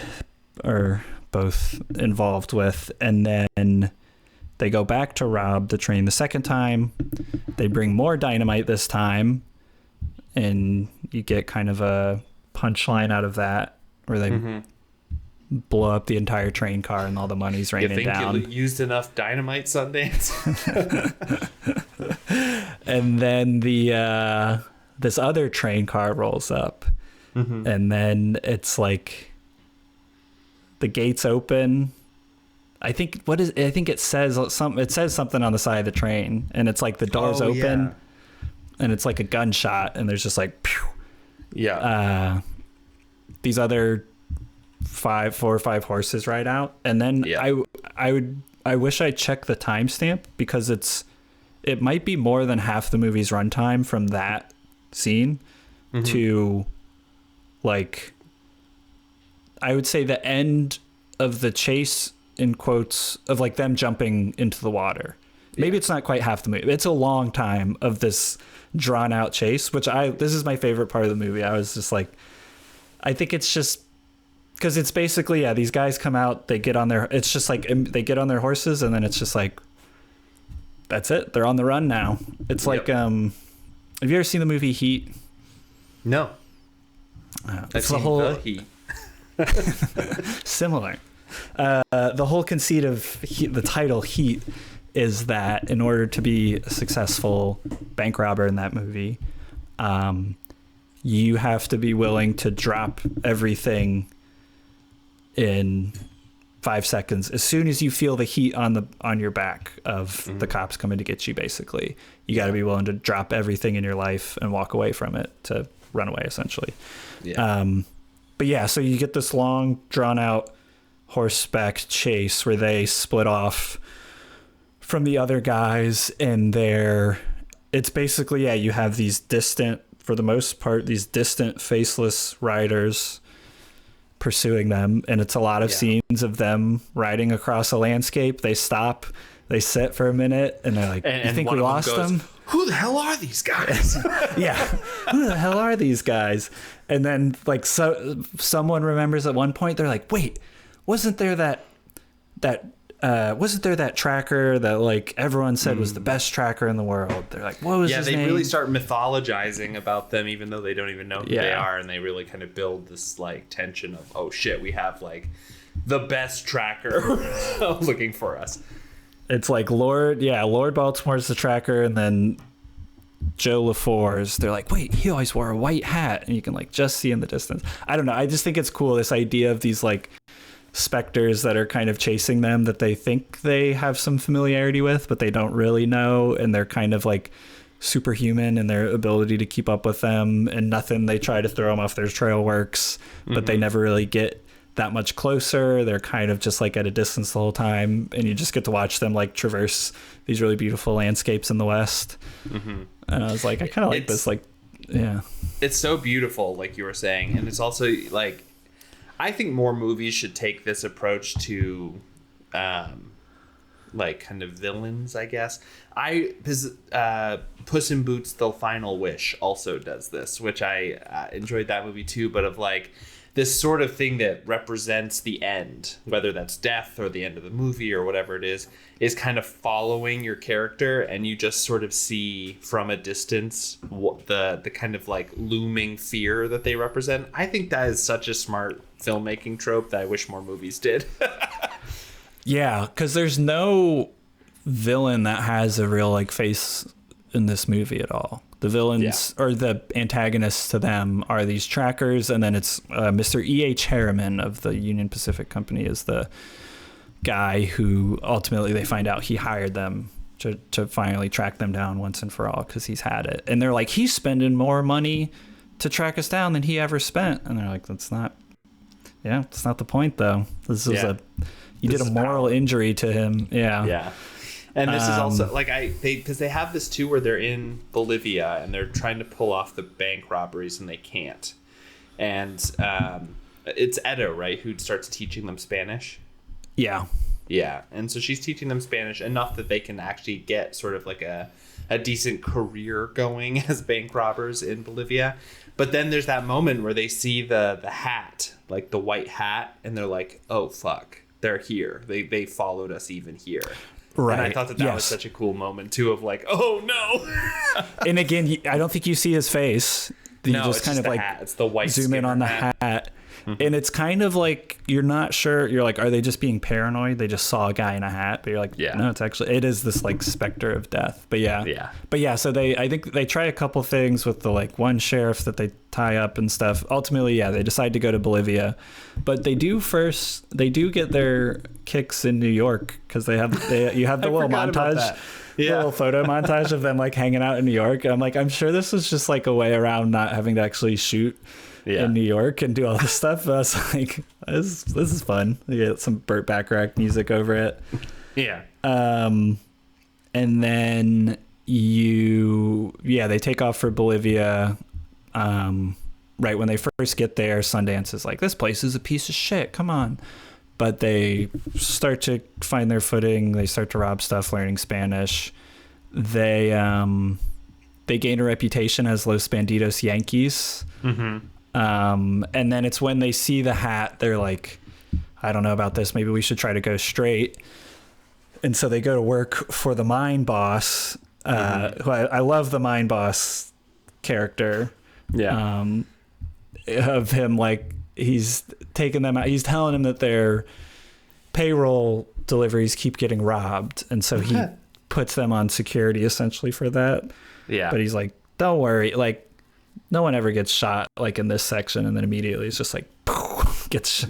S3: are both involved with. And then they go back to rob the train the second time. They bring more dynamite this time, and you get kind of a punchline out of that where they blow up the entire train car and all the money's raining down.
S2: You think you used enough dynamite, Sundance?
S3: And then this other train car rolls up, and then it's like the gates open. I think it says something on the side of the train, and it's like the doors open, and it's like a gunshot, and there's just like, pew. These other 4 or 5 horses ride out, and then I wish I checked the timestamp, because it might be more than half the movie's runtime from that scene to, like, I would say the end of the chase, in quotes, of like them jumping into the water. Maybe it's not quite half the movie. It's a long time of this drawn out chase, this is my favorite part of the movie. I was just like, I think it's just because it's basically, these guys come out, they get on their horses, and then it's just like, that's it. They're on the run now. It's like, have you ever seen the movie Heat?
S2: No.
S3: It's the whole
S2: Heat.
S3: Similar. The whole conceit of the title Heat is that in order to be a successful bank robber in that movie, you have to be willing to drop everything in 5 seconds. As soon as you feel the heat on your back of the cops coming to get you, basically, you got to be willing to drop everything in your life and walk away from it to run away, essentially. But yeah, so you get this long, drawn out horseback chase where they split off from the other guys, and it's basically, you have these distant, for the most part, these distant faceless riders pursuing them, and it's a lot of scenes of them riding across a landscape. They stop, they sit for a minute, and they're like, you think we lost them?
S2: Who the hell are these guys?
S3: Who the hell are these guys? And then, like, someone remembers at one point, they're like, wait, wasn't there that tracker that, like, everyone said was the best tracker in the world? They're like, what was his name?
S2: Yeah, they really start mythologizing about them, even though they don't even know who they are, and they really kind of build this, like, tension of, oh shit, we have, like, the best tracker looking for us.
S3: It's like Lord Baltimore's the tracker, and then Joe LaFour's, they're like, wait, he always wore a white hat, and you can, like, just see in the distance. I don't know, I just think it's cool, this idea of these, like, specters that are kind of chasing them that they think they have some familiarity with, but they don't really know, and they're kind of like superhuman in their ability to keep up with them, and nothing they try to throw them off their trail works, but they never really get that much closer. They're kind of just like at a distance the whole time, and you just get to watch them like traverse these really beautiful landscapes in the West. And I was like, I kind of like this, like, yeah.
S2: It's so beautiful, like you were saying, and it's also like, I think more movies should take this approach to, like, kind of villains, I guess. Puss in Boots: The Final Wish also does this, which I enjoyed that movie too, but of like this sort of thing that represents the end, whether that's death or the end of the movie or whatever it is kind of following your character, and you just sort of see from a distance what the kind of like looming fear that they represent. I think that is such a smart filmmaking trope that I wish more movies did.
S3: Yeah, because there's no villain that has a real like face in this movie at all. The villains or the antagonists to them are these trackers, and then it's Mr. E.H. Harriman of the Union Pacific Company is the guy who ultimately they find out he hired them to finally track them down once and for all, because he's had it. And they're like, he's spending more money to track us down than he ever spent. And they're like, that's not the point, though. This is you did a moral injury to him. Yeah.
S2: And this is also like because they have this too where they're in Bolivia and they're trying to pull off the bank robberies and they can't. And it's Etta, right, who starts teaching them Spanish.
S3: Yeah.
S2: And so she's teaching them Spanish enough that they can actually get sort of like a decent career going as bank robbers in Bolivia. But then there's that moment where they see the hat, like the white hat, and they're like, oh, fuck, they're here. They followed us even here. Right. And I thought that was such a cool moment, too, of like, oh, no.
S3: And again, I don't think you see his face. You just kind of like
S2: hat. It's the white
S3: zoom in on the hat. And it's kind of like you're not sure. You're like, are they just being paranoid? They just saw a guy in a hat. But you're like, no, it is this like specter of death. But so I think they try a couple things with the like one sheriff that they tie up and stuff. Ultimately, they decide to go to Bolivia, but they do get their kicks in New York because you have the little montage. Little photo montage of them like hanging out in New York. And I'm like, I'm sure this was just like a way around not having to actually shoot in New York and do all this stuff. But I was like, this is fun. You get some Burt Bacharach music over it.
S2: Yeah.
S3: And then they take off for Bolivia. Right when they first get there, Sundance is like, this place is a piece of shit. Come on. But they start to find their footing. They start to rob stuff, learning Spanish. They gain a reputation as Los Bandidos Yankees. Mm-hmm. And then it's when they see the hat, they're like, I don't know about this. Maybe we should try to go straight. And so they go to work for the mine boss, who I love the mine boss character. Yeah. Of him, like, he's taking them out. He's telling them that their payroll deliveries keep getting robbed. And so he puts them on security essentially for that. Yeah. But he's like, don't worry. Like, no one ever gets shot like in this section. And then immediately it's just like, gets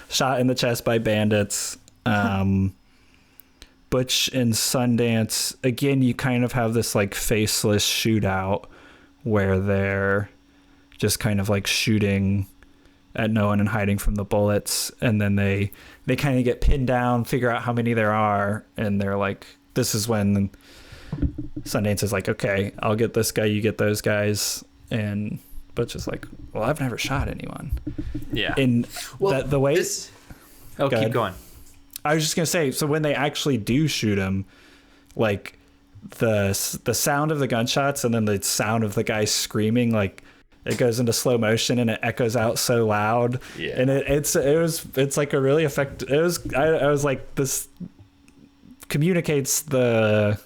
S3: shot in the chest by bandits. Butch and Sundance, again, you kind of have this like faceless shootout where they're just kind of like shooting at no one and hiding from the bullets, and then they kind of get pinned down, figure out how many there are, and they're like, this is when Sundance is like, okay, I'll get this guy, you get those guys, and Butch is like, well, I've never shot anyone. Yeah. And the way
S2: keep going.
S3: I was just gonna say, so when they actually do shoot him, like the sound of the gunshots and then the sound of the guy screaming, like it goes into slow motion and it echoes out so loud. Yeah. And it's like a really effective. I was like, this communicates the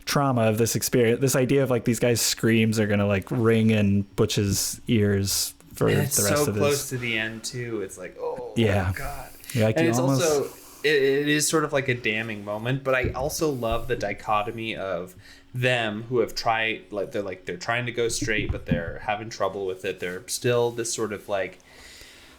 S3: trauma of this experience. This idea of like these guys' screams are gonna like ring in Butch's ears for the rest of this. It's so
S2: close to the end too. It's like, oh my God.
S3: Yeah, like, and it's
S2: also. It is sort of like a damning moment, but I also love the dichotomy of them who have tried, they're trying to go straight, but they're having trouble with it. They're still this sort of like,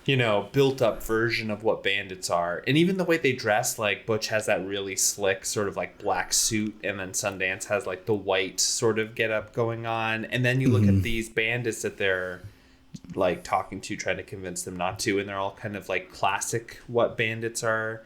S2: built up version of what bandits are. And even the way they dress, like Butch has that really slick sort of like black suit, and then Sundance has like the white sort of get up going on. And then you look at these bandits that they're like talking to, trying to convince them not to, and they're all kind of like classic what bandits are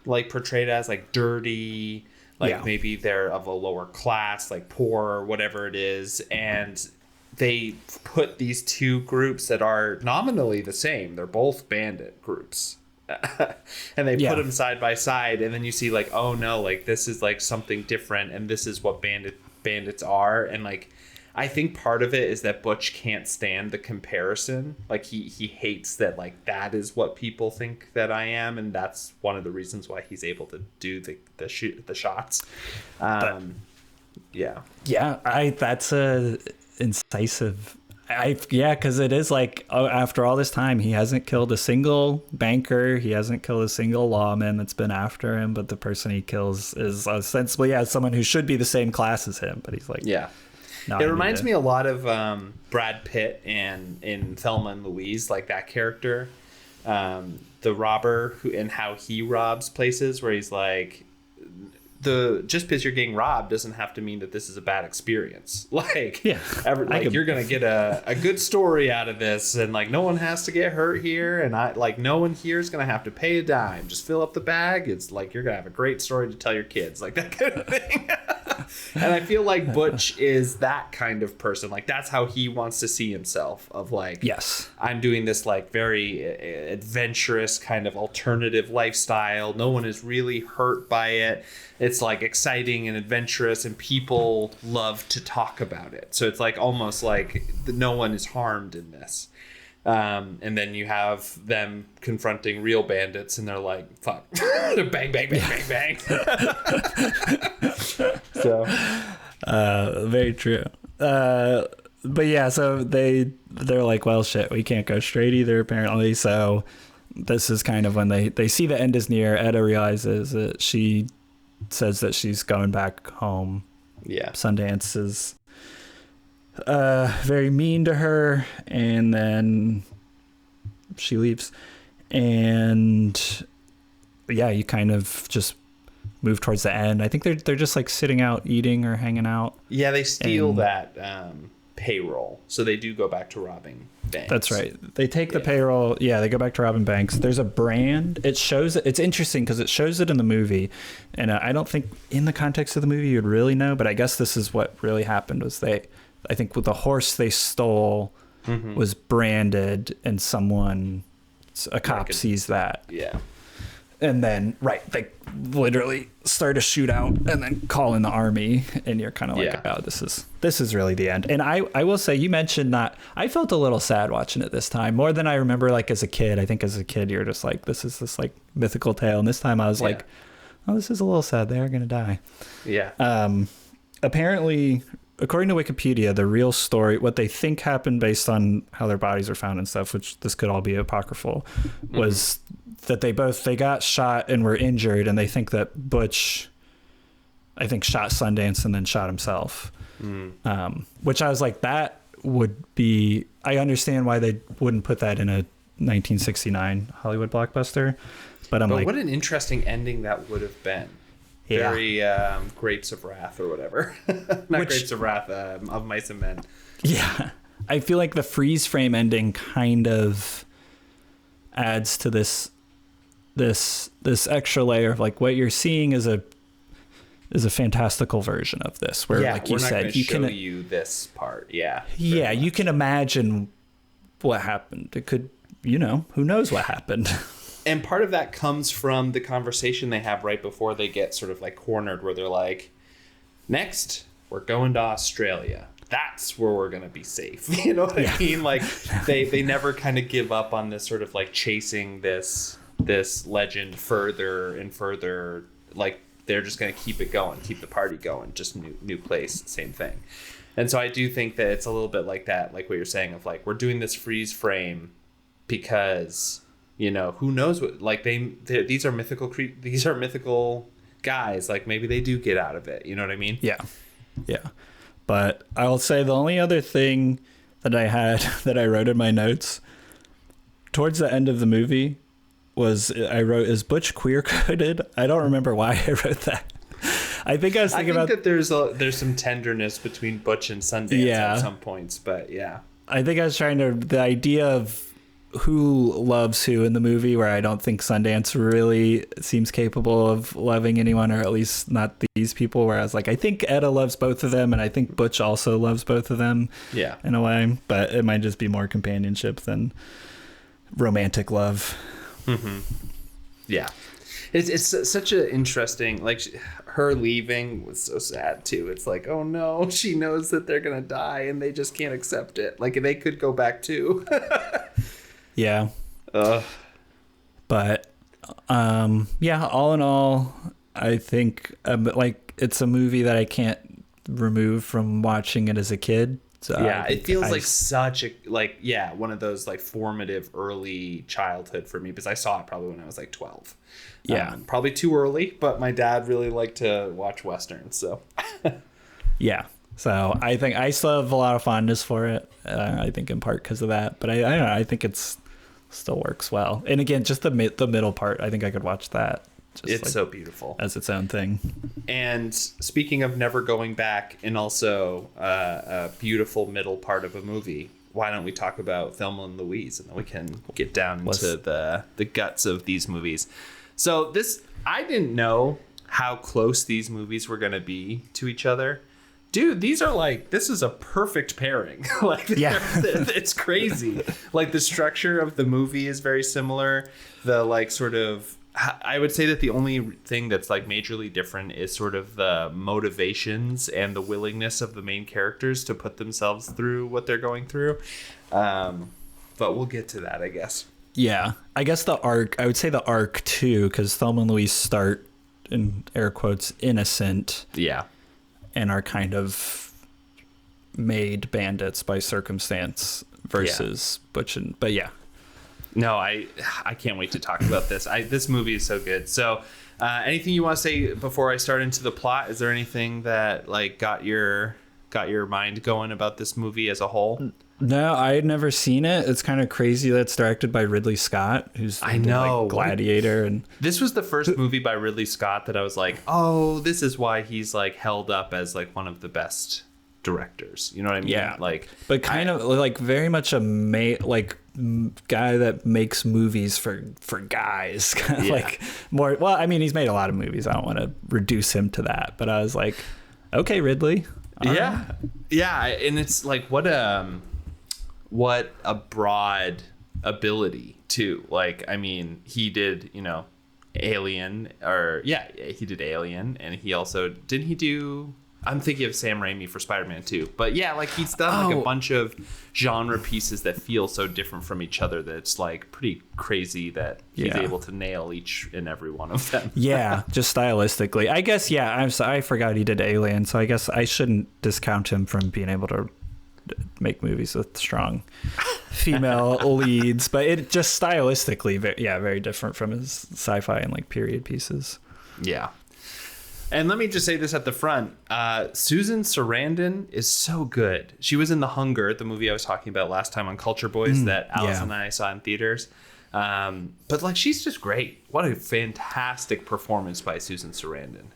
S2: like portrayed as, like dirty, like maybe they're of a lower class, like poor, whatever it is, and they put these two groups that are nominally the same. They're both bandit groups. And they put them side by side, and then you see like, oh no, like this is like something different, and this is what bandits are. And like, I think part of it is that Butch can't stand the comparison. Like he hates that, like, that is what people think that I am, and that's one of the reasons why he's able to do the shots. That's a incisive. Because it is like, after all this time, he hasn't killed a single banker, he hasn't killed a single lawman that's been after him, but the person he kills is ostensibly someone who should be the same class as him, but he's like, it reminds me a lot of Brad Pitt in Thelma and Louise, like that character, the robber and how he robs places, where he's like, just because you're getting robbed doesn't have to mean that this is a bad experience. Like, you're gonna get a good story out of this, and like no one has to get hurt here, and no one here is gonna have to pay a dime. Just fill up the bag. It's like you're gonna have a great story to tell your kids, like that kind of thing. And I feel like Butch is that kind of person. Like that's how he wants to see himself. Of like, I'm doing this like very adventurous kind of alternative lifestyle. No one is really hurt by it. It's like exciting and adventurous, and people love to talk about it. So it's like almost like no one is harmed in this. And then you have them confronting real bandits, and they're like, fuck. They're bang, bang, bang, bang, bang. So very true. But yeah, so they're like, well, shit, we can't go straight either, apparently. So this is kind of when they see the end is near. Etta realizes that she says that she's going back home. Sundance is very mean to her, and then she leaves. And you kind of just move towards the end. I think they're just like sitting out eating or hanging out. They steal that payroll, so they do go back to robbing banks. That's right. They take the payroll. They go back to robbing banks. There's a brand. It shows it. It's interesting because it shows it in the movie, and I don't think in the context of the movie you'd really know, but I guess this is what really happened. Was I think with the horse they stole was branded, and a cop sees that. And then, they literally start a shootout and then call in the army, and you're kind of like, oh, this is really the end. And I will say, you mentioned that I felt a little sad watching it this time, more than I remember like as a kid. I think as a kid, you're just like, this is this like mythical tale. And this time I was like, oh, this is a little sad. They are going to die. Apparently, according to Wikipedia, the real story, what they think happened based on how their bodies are found and stuff, which this could all be apocryphal, was that they got shot and were injured, and they think that Butch, I think, shot Sundance and then shot himself. Which I was like, that would be, I understand why they wouldn't put that in a 1969 Hollywood blockbuster, but what an interesting ending that would have been. Very Grapes of Wrath or whatever. Grapes of Wrath, of Mice and Men. Yeah. I feel like the freeze frame ending kind of adds to this extra layer of like what you're seeing is a fantastical version of this, where like you said, you can show you this part. You can imagine what happened. It could, who knows what happened. And part of that comes from the conversation they have right before they get sort of like cornered, where they're like, next we're going to Australia. That's where we're going to be safe. You know what I mean? Like they never kind of give up on this sort of like chasing this legend further and further. Like they're just going to keep it going, keep the party going, just new place, same thing. And so I do think that it's a little bit like that, like what you're saying of like, we're doing this freeze frame because, who knows what, like these are mythical guys. Like maybe they do get out of it. You know what I mean? Yeah. But I'll say the only other thing that I had that I wrote in my notes towards the end of the movie was I wrote, is Butch queer coded? I don't remember why I wrote that. I think I was thinking about that there's some tenderness between Butch and Sundance at some points, but
S3: I think I was trying to, the idea of who loves who in the movie, where I don't think Sundance really seems capable of loving anyone, or at least not these people, where I was like, I think Etta loves both of them, and I think Butch also loves both of them.
S2: Yeah.
S3: In a way, but it might just be more companionship than romantic love.
S2: Mm-hmm. Yeah. It's such an interesting, like, her leaving was so sad too. It's like, oh no, she knows that they're gonna die and they just can't accept it. Like, they could go back too.
S3: Yeah. But yeah, all in all, I think like it's a movie that I can't remove from watching it as a kid. So
S2: yeah, it feels like such a, like, yeah, one of those like formative early childhood for me, because I saw it probably when I was like 12.
S3: Yeah.
S2: Probably too early, but my dad really liked to watch Westerns, so.
S3: Yeah. So I think I still have a lot of fondness for it. I think in part because of that, but I don't know. I think it's still works well. And again, just the middle part, I think I could watch that. Just
S2: It's
S3: like,
S2: so beautiful.
S3: as its own thing.
S2: And speaking of never going back, and also a beautiful middle part of a movie, why don't we talk about Thelma and Louise, and then we can get down into the guts of these movies. So I didn't know how close these movies were going to be to each other. Dude, this is a perfect pairing. Like,
S3: yeah.
S2: It's crazy. Like, the structure of the movie is very similar. The, like, sort of, I would say that the only thing that's like majorly different is sort of the motivations and the willingness of the main characters to put themselves through what they're going through. But we'll get to that, I guess.
S3: Yeah. I guess I would say the arc too, because Thelma and Louise start, in air quotes, innocent.
S2: Yeah.
S3: And are kind of made bandits by circumstance versus Butch and, but yeah.
S2: No, I can't wait to talk about this. This movie is so good. So, anything you want to say before I start into the plot? Is there anything that like got your mind going about this movie as a whole?
S3: No, I had never seen it. It's kind of crazy that it's directed by Ridley Scott, who's like Gladiator, and
S2: this was the first movie by Ridley Scott that I was like, oh, this is why he's like held up as like one of the best directors. You know what I mean?
S3: Yeah.
S2: Like,
S3: but kind of like very much a guy that makes movies for guys. Yeah. Like more. Well, I mean, he's made a lot of movies. I don't want to reduce him to that, but I was like, okay, Ridley.
S2: Yeah. Right. Yeah, and it's like what a broad ability too. Like, I mean, he did, Alien, he did Alien, and he also didn't he do, I'm thinking of Sam Raimi for Spider-Man 2. But yeah, like he's done like a bunch of genre pieces that feel so different from each other that it's like pretty crazy that he's able to nail each and every one of them.
S3: Yeah, just stylistically. I guess, yeah, I forgot he did Alien, so I guess I shouldn't discount him from being able to make movies with strong female leads, but it just stylistically, very different from his sci-fi and like period pieces.
S2: Yeah. And let me just say this at the front. Susan Sarandon is so good. She was in The Hunger, the movie I was talking about last time on Culture Boys that Alice and I saw in theaters. But like, she's just great. What a fantastic performance by Susan Sarandon.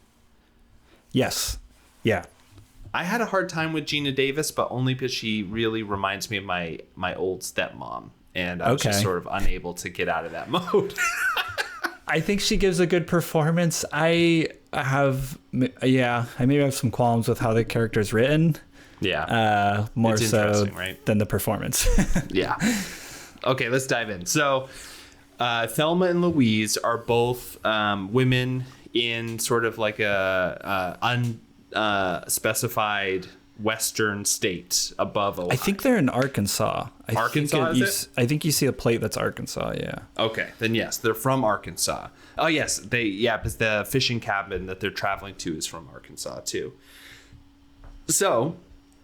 S3: Yes. Yeah.
S2: I had a hard time with Gina Davis, but only because she really reminds me of my old stepmom. And I was just sort of unable to get out of that mode.
S3: I think she gives a good performance. I maybe have some qualms with how the character's written.
S2: Yeah.
S3: More
S2: it's
S3: so
S2: right?
S3: than the performance.
S2: Yeah. Okay, let's dive in. So, Thelma and Louise are both women in sort of like a unspecified Western state above Ohio.
S3: I think they're in Arkansas.
S2: Arkansas,
S3: I think you see a plate that's Arkansas, yeah.
S2: Okay, then yes, they're from Arkansas. Oh yes, because the fishing cabin that they're traveling to is from Arkansas too. So,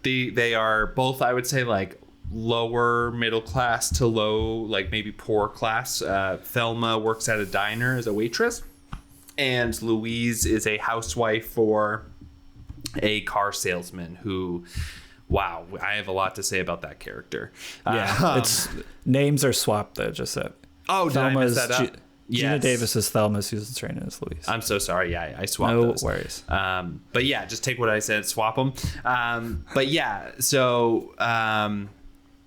S2: they are both, I would say, like lower middle class to low, like maybe poor class. Thelma works at a diner as a waitress, and Louise is a housewife for a car salesman who, wow, I have a lot to say about that character.
S3: Yeah, it's names are swapped though. Just that.
S2: Oh, did I mess that up?
S3: Gina Davis is Thelma, Susan Sarandon is Louise.
S2: I'm so sorry. Yeah, I swapped those.
S3: No worries.
S2: But yeah, just take what I said, swap them. But yeah, so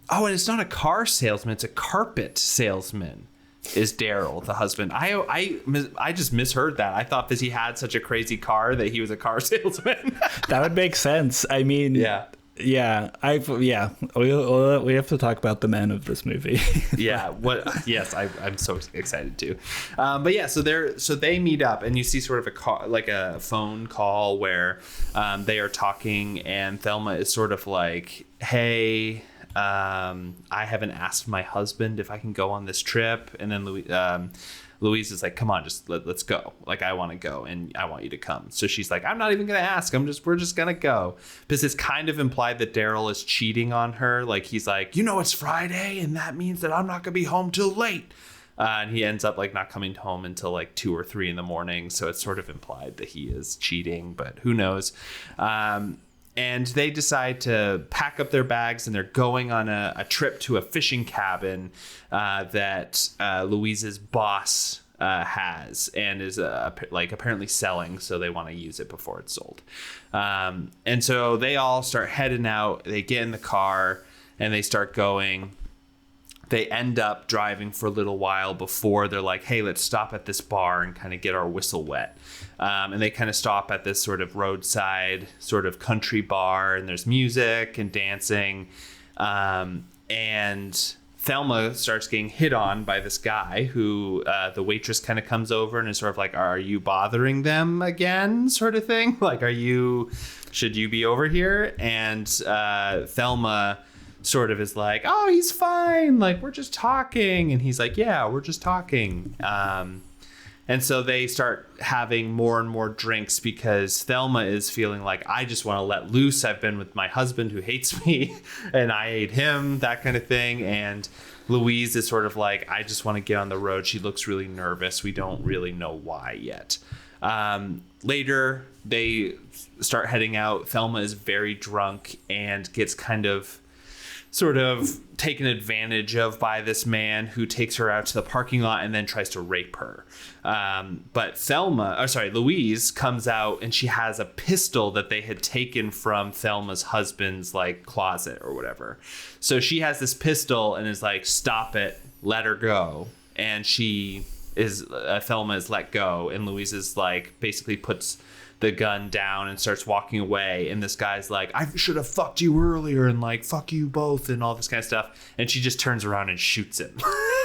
S2: Oh, and it's not a car salesman; it's a carpet salesman. Is Daryl the husband? I just misheard that. I thought that he had such a crazy car that he was a car salesman.
S3: That would make sense. I mean, yeah. We have to talk about the men of this movie.
S2: Yeah. Yes, I'm so excited too. But yeah, so they meet up, and you see sort of a call, like a phone call where they are talking, and Thelma is sort of like, "Hey, I haven't asked my husband if I can go on this trip," and then Louise is like, "Come on, just let's go. Like, I want to go, and I want you to come." So she's like, "I'm not even gonna ask. We're just gonna go," because it's kind of implied that Daryl is cheating on her. Like, he's like, "It's Friday, and that means that I'm not gonna be home till late." And he ends up like not coming home until like 2 or 3 in the morning. So it's sort of implied that he is cheating, but who knows? And they decide to pack up their bags, and they're going on a trip to a fishing cabin that Louise's boss has and is apparently selling, so they want to use it before it's sold. And so they all start heading out. They get in the car and they start going. They end up driving for a little while before they're like, "Hey, let's stop at this bar and kind of get our whistle wet." And they kind of stop at this sort of roadside sort of country bar, and there's music and dancing. And Thelma starts getting hit on by this guy who the waitress kind of comes over and is sort of like, "Are you bothering them again?" sort of thing. Like, should you be over here? And Thelma sort of is like, "Oh, he's fine. Like, we're just talking." And he's like, "Yeah, we're just talking." And so they start having more and more drinks because Thelma is feeling like, "I just want to let loose. I've been with my husband who hates me and I hate him," that kind of thing. And Louise is sort of like, "I just want to get on the road." She looks really nervous. We don't really know why yet. Later, they start heading out. Thelma is very drunk and gets kind of sort of taken advantage of by this man who takes her out to the parking lot and then tries to rape her. But Louise comes out and she has a pistol that they had taken from Thelma's husband's like closet or whatever. So she has this pistol and is like, "Stop it, let her go." And Thelma is let go, and Louise is like basically puts the gun down and starts walking away, and this guy's like, "I should have fucked you earlier," and like, "Fuck you both," and all this kind of stuff. And she just turns around and shoots him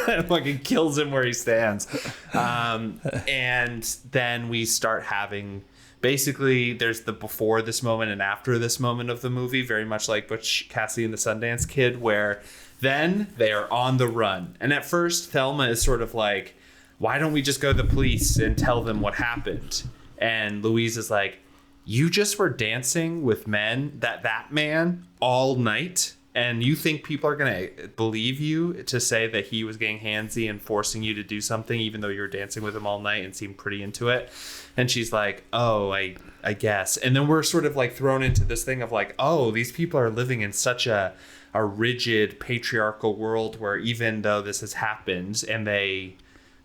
S2: and fucking kills him where he stands. And then we start having, basically there's the before this moment and after this moment of the movie, very much like Butch, Cassidy and the Sundance Kid, where then they are on the run. And at first Thelma is sort of like, "Why don't we just go to the police and tell them what happened?" And Louise is like, "You just were dancing with that man all night, and you think people are going to believe you to say that he was getting handsy and forcing you to do something, even though you were dancing with him all night and seemed pretty into it?" And she's like, "Oh, I guess." And then we're sort of like thrown into this thing of like, oh, these people are living in such a rigid patriarchal world where even though this has happened, and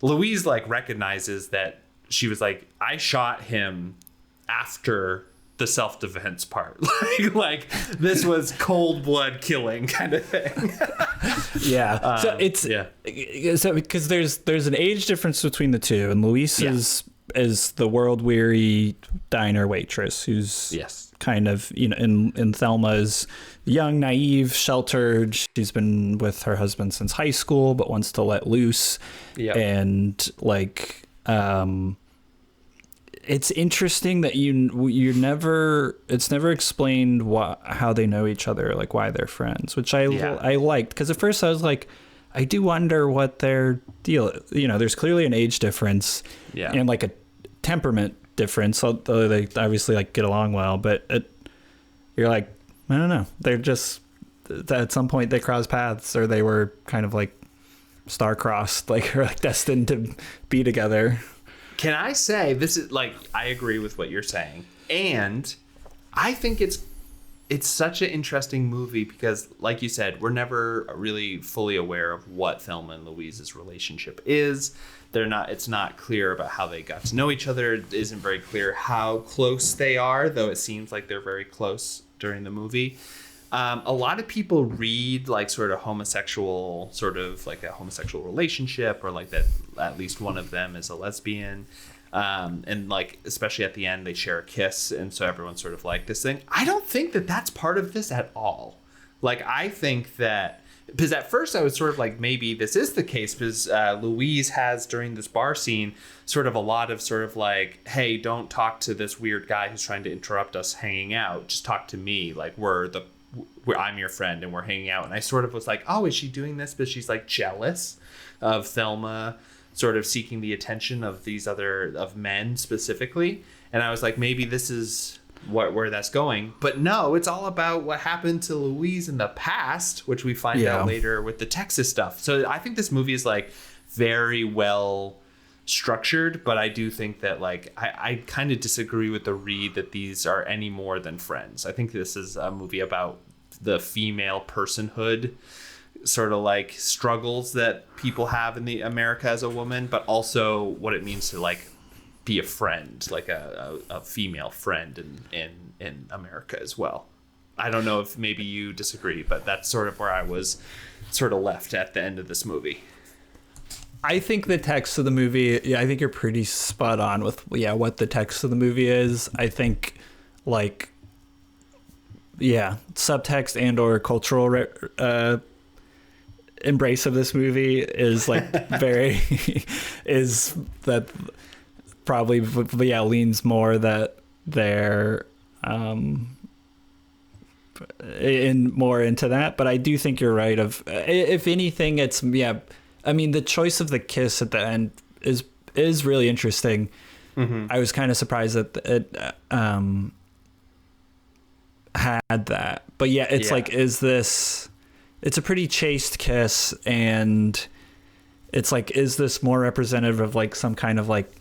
S2: Louise like recognizes that she was like, "I shot him after the self-defense part." like this was cold blood killing kind of thing.
S3: Yeah. So so because there's an age difference between the two, and Louise is the world weary diner waitress who's kind of, in Thelma's young, naive, sheltered. She's been with her husband since high school, but wants to let loose. Yeah. And like, it's interesting that it's never explained how they know each other, like why they're friends, which I liked, because at first I was like, I do wonder what their deal is. There's clearly an age difference and like a temperament difference, although they obviously like get along well, but you're like, I don't know, they're just, at some point they cross paths, or they were kind of like star-crossed, like, or like destined to be together.
S2: Can I say, this is like, I agree with what you're saying, and I think it's such an interesting movie because, like you said, we're never really fully aware of what Thelma and Louise's relationship is. It's not clear about how they got to know each other. It isn't very clear how close they are, though it seems like they're very close during the movie. A lot of people read like sort of homosexual, sort of like a homosexual relationship, or like that at least one of them is a lesbian. And like, especially at the end, they share a kiss. And so everyone's sort of like this thing. I don't think that that's part of this at all. Like, I think that, because at first I was sort of like, maybe this is the case, because Louise has during this bar scene sort of a lot of sort of like, hey, don't talk to this weird guy who's trying to interrupt us hanging out. Just talk to me. Like, I'm your friend and we're hanging out. And I sort of was like, oh, is she doing this because she's like jealous of Thelma sort of seeking the attention of these of men specifically? And I was like, maybe this is where that's going. But no, it's all about what happened to Louise in the past, which we find out later with the Texas stuff. So I think this movie is like very well structured, but I do think that like I kind of disagree with the read that these are any more than friends. I think this is a movie about the female personhood sort of like struggles that people have in the America as a woman, but also what it means to like be a friend, like a female friend in America as well. I don't know if maybe you disagree, but that's sort of where I was sort of left at the end of this movie.
S3: I think the text of the movie, I think you're pretty spot on with what the text of the movie is. I think like subtext and or cultural embrace of this movie is like very is that probably leans more that they're more into that. But I do think you're right. Of if anything, it's I mean, the choice of the kiss at the end is really interesting. Mm-hmm. I was kind of surprised that it had that, but it's like, is this? It's a pretty chaste kiss, and it's like, is this more representative of like some kind of like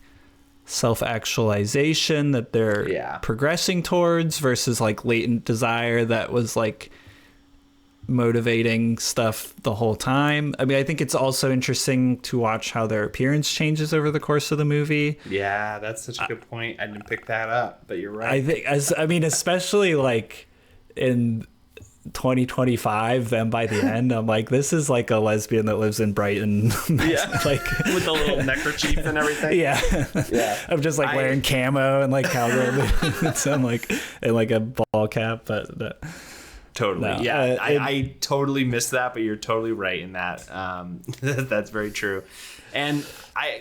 S3: self-actualization that they're progressing towards versus like latent desire that was like motivating stuff the whole time? I mean, I think it's also interesting to watch how their appearance changes over the course of the movie.
S2: Yeah, that's such a good point. I didn't pick that up, but you're right.
S3: I think, especially like in 2025, then by the end, I'm like, this is like a lesbian that lives in Brighton. Like
S2: with a little neckerchief and everything.
S3: Yeah. I'm just like wearing camo and like cowgirl boots and like a ball cap, but.
S2: Totally. No, yeah. I totally missed that, but you're totally right in that. That's very true. And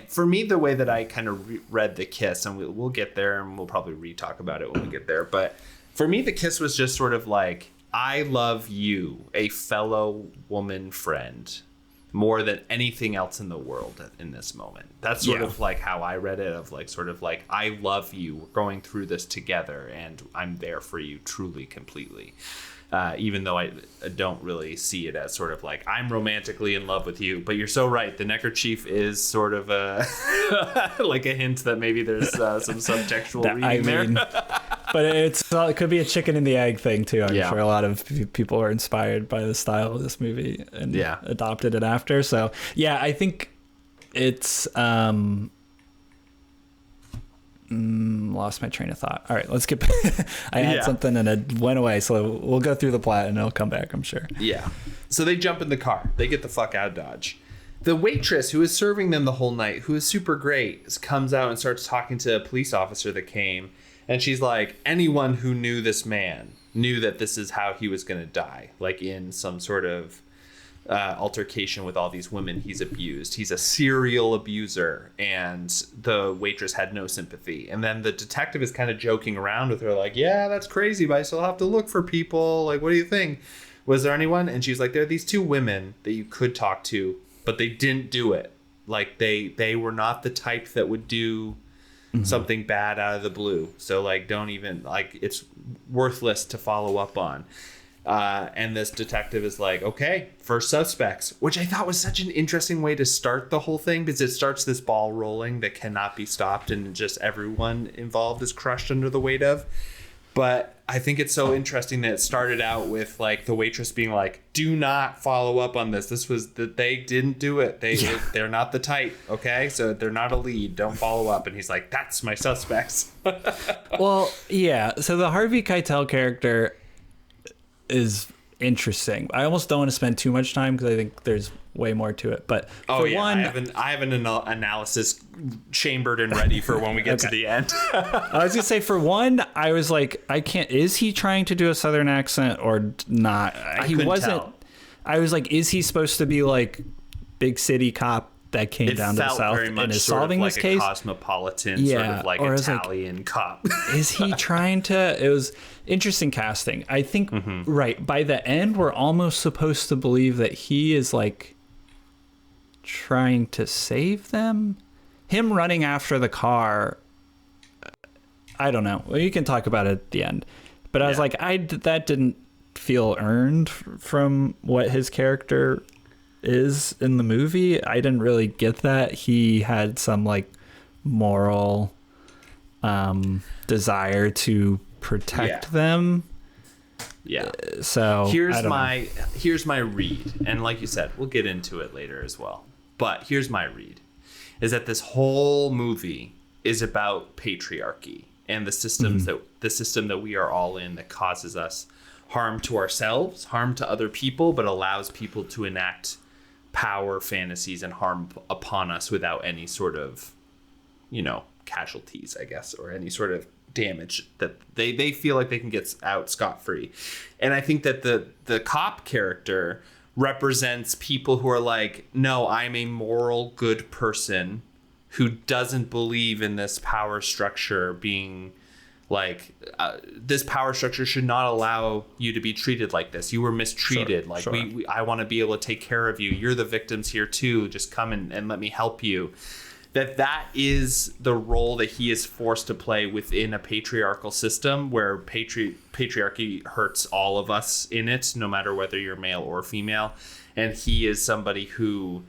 S2: for me, the way that I kind of read the kiss, and we'll get there and we'll probably re-talk about it when we get there. But for me, the kiss was just sort of like, I love you, a fellow woman friend, more than anything else in the world in this moment. That's sort of like how I read it, of like, sort of like, I love you. We're going through this together and I'm there for you truly, completely. Even though I don't really see it as sort of like, I'm romantically in love with you. But you're so right. The neckerchief is sort of like a hint that maybe there's some subtextual reading there.
S3: But it could be a chicken and the egg thing, too. I'm sure a lot of people are inspired by the style of this movie and adopted it after. So, I think it's... lost my train of thought. All right, let's get I had something and it went away, so we'll go through the plot and it'll come back, I'm sure.
S2: So they jump in the car, they get the fuck out of Dodge. The waitress who is serving them the whole night, who is super great, comes out and starts talking to a police officer that came, and she's like, anyone who knew this man knew that this is how he was gonna die, like in some sort of altercation with all these women he's abused. He's a serial abuser, and the waitress had no sympathy. And then the detective is kind of joking around with her, like, yeah, that's crazy, but I still have to look for people. Like, what do you think? Was there anyone? And she's like, there are these two women that you could talk to, but they didn't do it. Like, they were not the type that would do something bad out of the blue. So, like, don't even, like, it's worthless to follow up on. And this detective is like, okay, first suspects, which I thought was such an interesting way to start the whole thing, because it starts this ball rolling that cannot be stopped, and just everyone involved is crushed under the weight of. But I think it's so interesting that it started out with like the waitress being like, do not follow up on this. This was that they didn't do it. They're not the type. Okay. So they're not a lead. Don't follow up. And he's like, that's my suspects.
S3: Well, yeah. So the Harvey Keitel character is interesting. I almost don't want to spend too much time because I think there's way more to it. But for one,
S2: I have an analysis chambered and ready for when we get to the end.
S3: I was gonna say, for one, I was like, I can't. Is he trying to do a Southern accent or not? He wasn't.
S2: Tell.
S3: I was like, is he supposed to be like big city cop that came down to the South and is solving this case?
S2: A cosmopolitan, sort of like Italian cop.
S3: Is he trying to? It was interesting casting. I think right by the end, we're almost supposed to believe that he is like trying to save them. Him running after the car. I don't know. Well, you can talk about it at the end, but I was like, that didn't feel earned from what his character is in the movie. I didn't really get that he had some like moral desire to protect them.
S2: Yeah.
S3: So
S2: here's my read, and like you said, we'll get into it later as well. But here's my read: is that this whole movie is about patriarchy and the systems the system that we are all in that causes us harm to ourselves, harm to other people, but allows people to enact power fantasies and harm upon us without any sort of, casualties, I guess, or any sort of damage that they feel like they can get out scot-free. And I think that the cop character represents people who are like, no, I'm a moral good person who doesn't believe in this power structure being like, this power structure should not allow you to be treated like this. You were mistreated. I want to be able to take care of you. You're the victims here too. Just come and let me help you. That is the role that he is forced to play within a patriarchal system where patriarchy hurts all of us in it, no matter whether you're male or female. And he is somebody who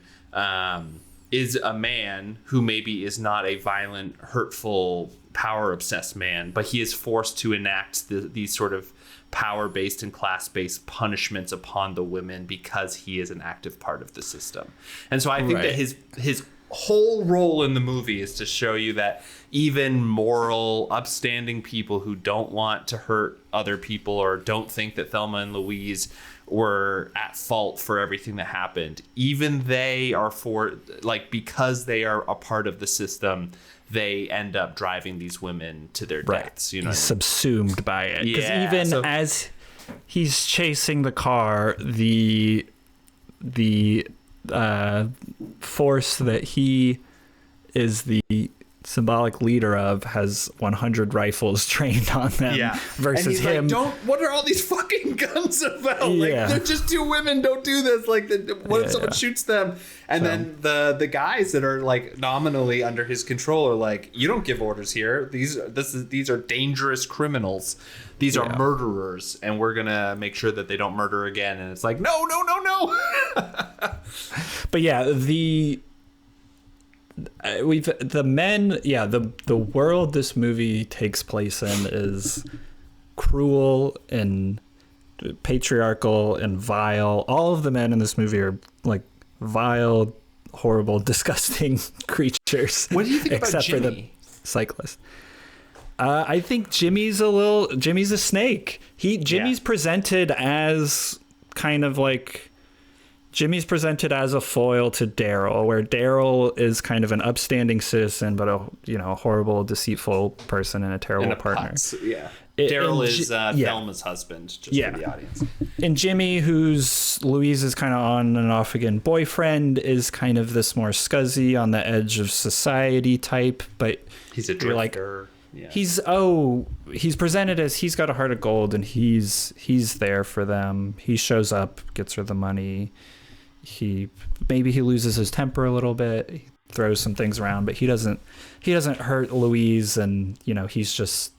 S2: is a man who maybe is not a violent, hurtful, power-obsessed man, but he is forced to enact these sort of power-based and class-based punishments upon the women because he is an active part of the system. And so I think that his whole role in the movie is to show you that even moral, upstanding people who don't want to hurt other people or don't think that Thelma and Louise were at fault for everything that happened, even they are because they are a part of the system, they end up driving these women to their deaths. You know,
S3: he's subsumed by it. Because as he's chasing the car, the force that he is the symbolic leader of has 100 rifles trained on them versus him. Like,
S2: what are all these fucking guns about? Like, they're just two women, don't do this. Like, what if someone shoots them? And then the guys that are like nominally under his control are like, you don't give orders here. These are dangerous criminals. These are murderers, and we're gonna make sure that they don't murder again. And it's like, no.
S3: But yeah, the world this movie takes place in is cruel and patriarchal and vile. All of the men in this movie are like vile, horrible, disgusting creatures.
S2: What do you think
S3: except
S2: about Jimmy?
S3: For the cyclist? I think Jimmy's a snake. Jimmy's presented as kind of like, Jimmy's presented as a foil to Daryl, where Daryl is kind of an upstanding citizen, but a horrible, deceitful person and a terrible partner.
S2: Daryl is Thelma's husband, just for the audience.
S3: And Jimmy, who's Louise's kind of on and off again boyfriend, is kind of this more scuzzy, on the edge of society type, but
S2: he's a drifter.
S3: He's presented as he's got a heart of gold, and he's there for them. He shows up, gets her the money. He loses his temper a little bit. He throws some things around, but he doesn't hurt Louise, and he's just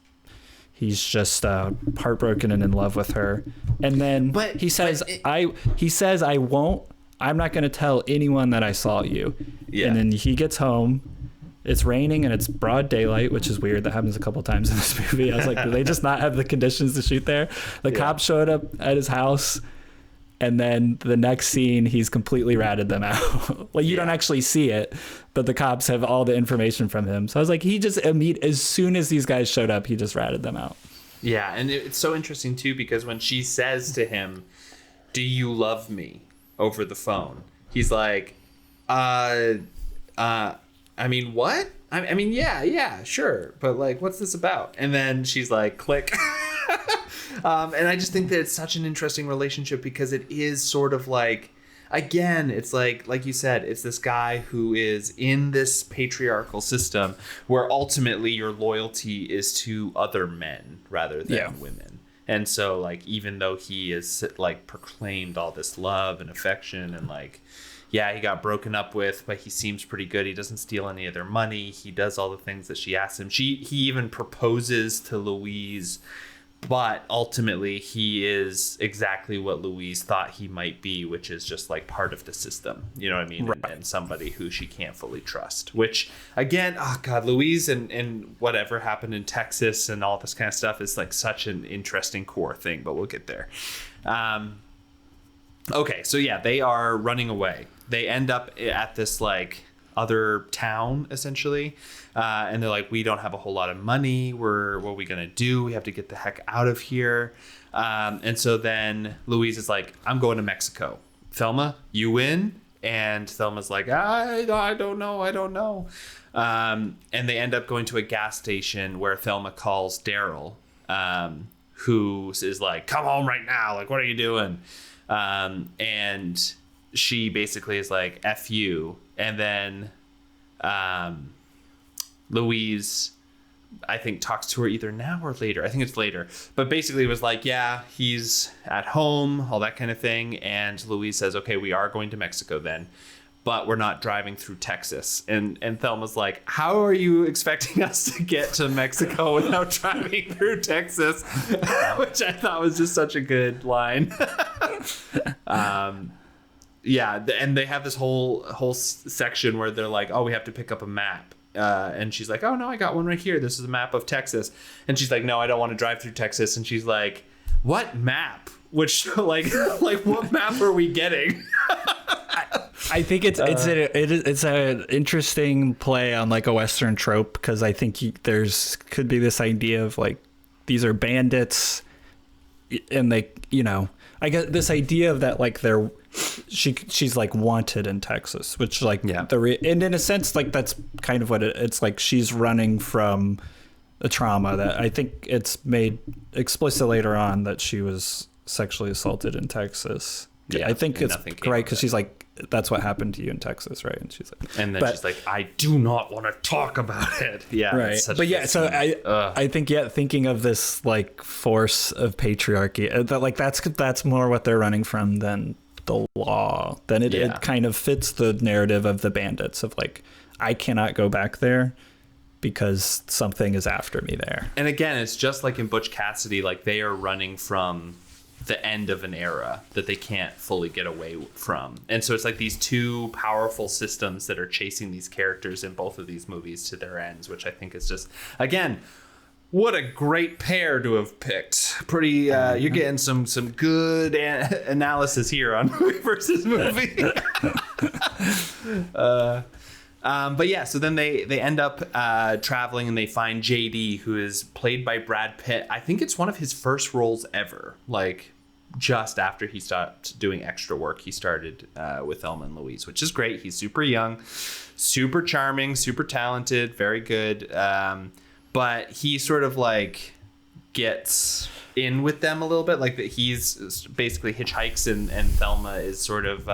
S3: heartbroken and in love with her. And then he says, I'm not going to tell anyone that I saw you. Yeah. And then he gets home. It's raining and it's broad daylight, which is weird. That happens a couple times in this movie. I was like, do they just not have the conditions to shoot there? The cop showed up at his house, and then the next scene, he's completely ratted them out. You don't actually see it, but the cops have all the information from him. So I was like, as soon as these guys showed up, he just ratted them out.
S2: Yeah, and it's so interesting too, because when she says to him, do you love me over the phone? He's like, I mean, what? I mean, yeah, sure. But like, what's this about? And then she's like, click. And I just think that it's such an interesting relationship because it is sort of like, again, it's like you said, it's this guy who is in this patriarchal system where ultimately your loyalty is to other men rather than women. And so like, even though he is like proclaimed all this love and affection and like, yeah, he got broken up with, but he seems pretty good. He doesn't steal any of their money. He does all the things that she asks him. He even proposes to Louise, but ultimately he is exactly what Louise thought he might be, which is just like part of the system. You know what I mean?
S3: Right.
S2: And somebody who she can't fully trust, which again, oh God, Louise and whatever happened in Texas and all this kind of stuff is like such an interesting core thing, but we'll get there. Okay, so yeah, they are running away. They end up at this like other town essentially, and they're like, we don't have a whole lot of money. What are we gonna do? We have to get the heck out of here. And so then Louise is like, I'm going to Mexico. Thelma, you in? And Thelma's like, I don't know. And they end up going to a gas station where Thelma calls Daryl, who is like, come home right now. Like, what are you doing? And she basically is like, F you. And then Louise, I think, talks to her either now or later. I think it's later. But basically it was like, yeah, he's at home, all that kind of thing. And Louise says, okay, we are going to Mexico then, but we're not driving through Texas. And Thelma's like, how are you expecting us to get to Mexico without driving through Texas? Which I thought was just such a good line. Yeah, and they have this whole section where they're like, oh, we have to pick up a map. And she's like, oh, no, I got one right here. This is a map of Texas. And she's like, no, I don't want to drive through Texas. And she's like, what map? Which, like what map are we getting?
S3: I think it's an interesting play on like a Western trope, because I think could be this idea of like, these are bandits, and they, you know, I get this idea of that, like she's like wanted in Texas, which like, and in a sense, like that's kind of what it's like. She's running from a trauma that I think it's made explicit later on that she was sexually assaulted in Texas. Yeah, I think it's right, because she's like, that's what happened to you in Texas, right? And she's like,
S2: and then she's like, I do not want to talk about it. Yeah,
S3: right. But yeah, so I think thinking of this like force of patriarchy, that like that's more what they're running from than the law. Then it kind of fits the narrative of the bandits of like, I cannot go back there because something is after me there.
S2: And again, it's just like in Butch Cassidy, like they are running from the end of an era that they can't fully get away from. And so it's like these two powerful systems that are chasing these characters in both of these movies to their ends, which I think is just, again, what a great pair to have picked. Pretty, you're getting some good analysis here on movie versus movie. But yeah, so then they end up traveling and they find JD, who is played by Brad Pitt. I think it's one of his first roles ever. Like just after he stopped doing extra work, he started with Thelma and Louise, which is great. He's super young, super charming, super talented, very good. But he sort of like gets in with them a little bit, like that he's basically hitchhikes and Thelma is sort of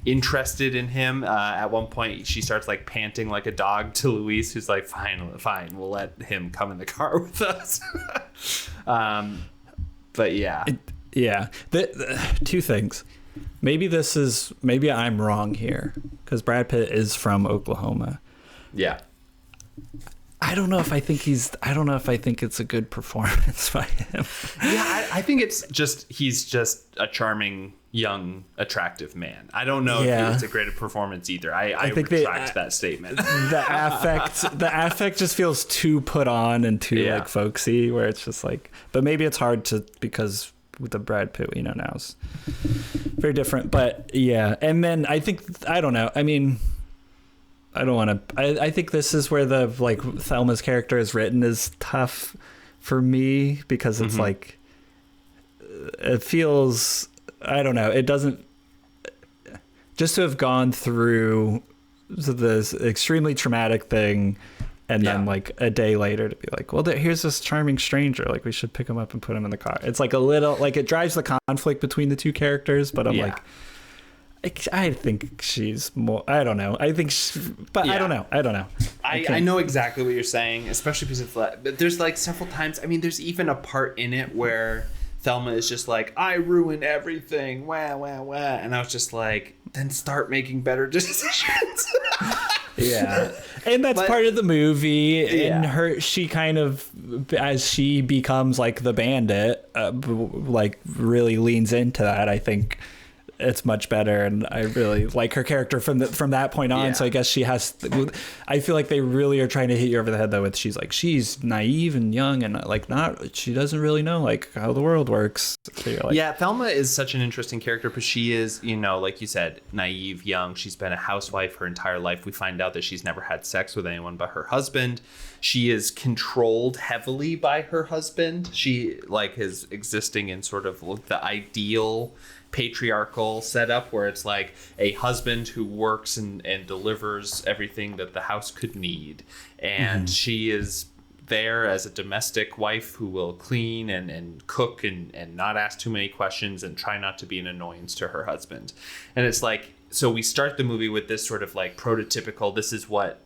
S2: interested in him. At one point she starts like panting like a dog to Louise, who's like, fine, we'll let him come in the car with us. But yeah,
S3: two things. Maybe I'm wrong here, because Brad Pitt is from Oklahoma.
S2: Yeah,
S3: I don't know if I think it's a good performance by him.
S2: Yeah, I think he's just a charming, young, attractive man. I don't know if it's a great performance either. I think retract that statement.
S3: The affect just feels too put on and too like folksy, where it's just like, but maybe it's hard to, because with the Brad Pitt, you know, now is very different. But yeah, and then I don't know. I mean, I don't want to. I think this is where the like Thelma's character is written is tough for me, because it's like, it feels I don't know. It doesn't, just to have gone through this extremely traumatic thing and then like a day later to be like, well, here's this charming stranger, like we should pick him up and put him in the car. It's like a little, like it drives the conflict between the two characters, but I'm like, I think she's more, I don't know. I think, but I don't know.
S2: I know exactly what you're saying, especially because but there's like several times. I mean, there's even a part in it where Thelma is just like, I ruin everything. Wah, wah, wah. And I was just like, then start making better decisions.
S3: Yeah. And that's part of the movie. And she kind of, as she becomes like the bandit, like really leans into that. I think it's much better, and I really like her character from that point on. So I guess she has, I feel like they really are trying to hit you over the head though with she's naive and young and like she doesn't really know like how the world works. So you're like,
S2: Thelma is such an interesting character, but she is, like you said, naive, young. She's been a housewife her entire life. We find out that she's never had sex with anyone but her husband. She is controlled heavily by her husband. She like is existing in sort of the ideal patriarchal setup where it's like a husband who works and delivers everything that the house could need, and she is there as a domestic wife who will clean and cook and not ask too many questions and try not to be an annoyance to her husband. And it's like, so we start the movie with this sort of like prototypical, this is what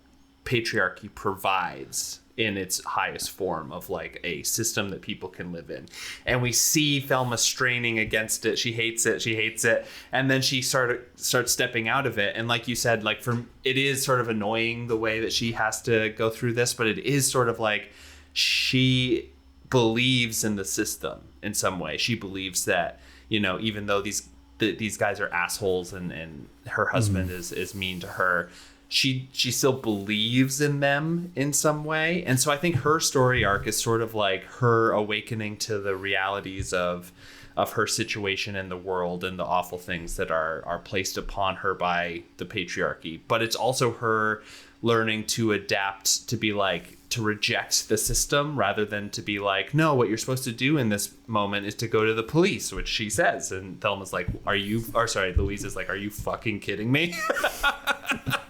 S2: patriarchy provides in its highest form of like a system that people can live in. And we see Thelma straining against it. She hates it. And then she starts stepping out of it. And like you said, like it is sort of annoying the way that she has to go through this, but it is sort of like she believes in the system in some way. She believes that, even though these guys are assholes and her husband is mean to her, she still believes in them in some way. And so I think her story arc is sort of like her awakening to the realities of her situation in the world and the awful things that are placed upon her by the patriarchy. But it's also her learning to adapt, to be like, to reject the system rather than to be like, no, what you're supposed to do in this moment is to go to the police, which she says. And Thelma's like, Louise is like, are you fucking kidding me?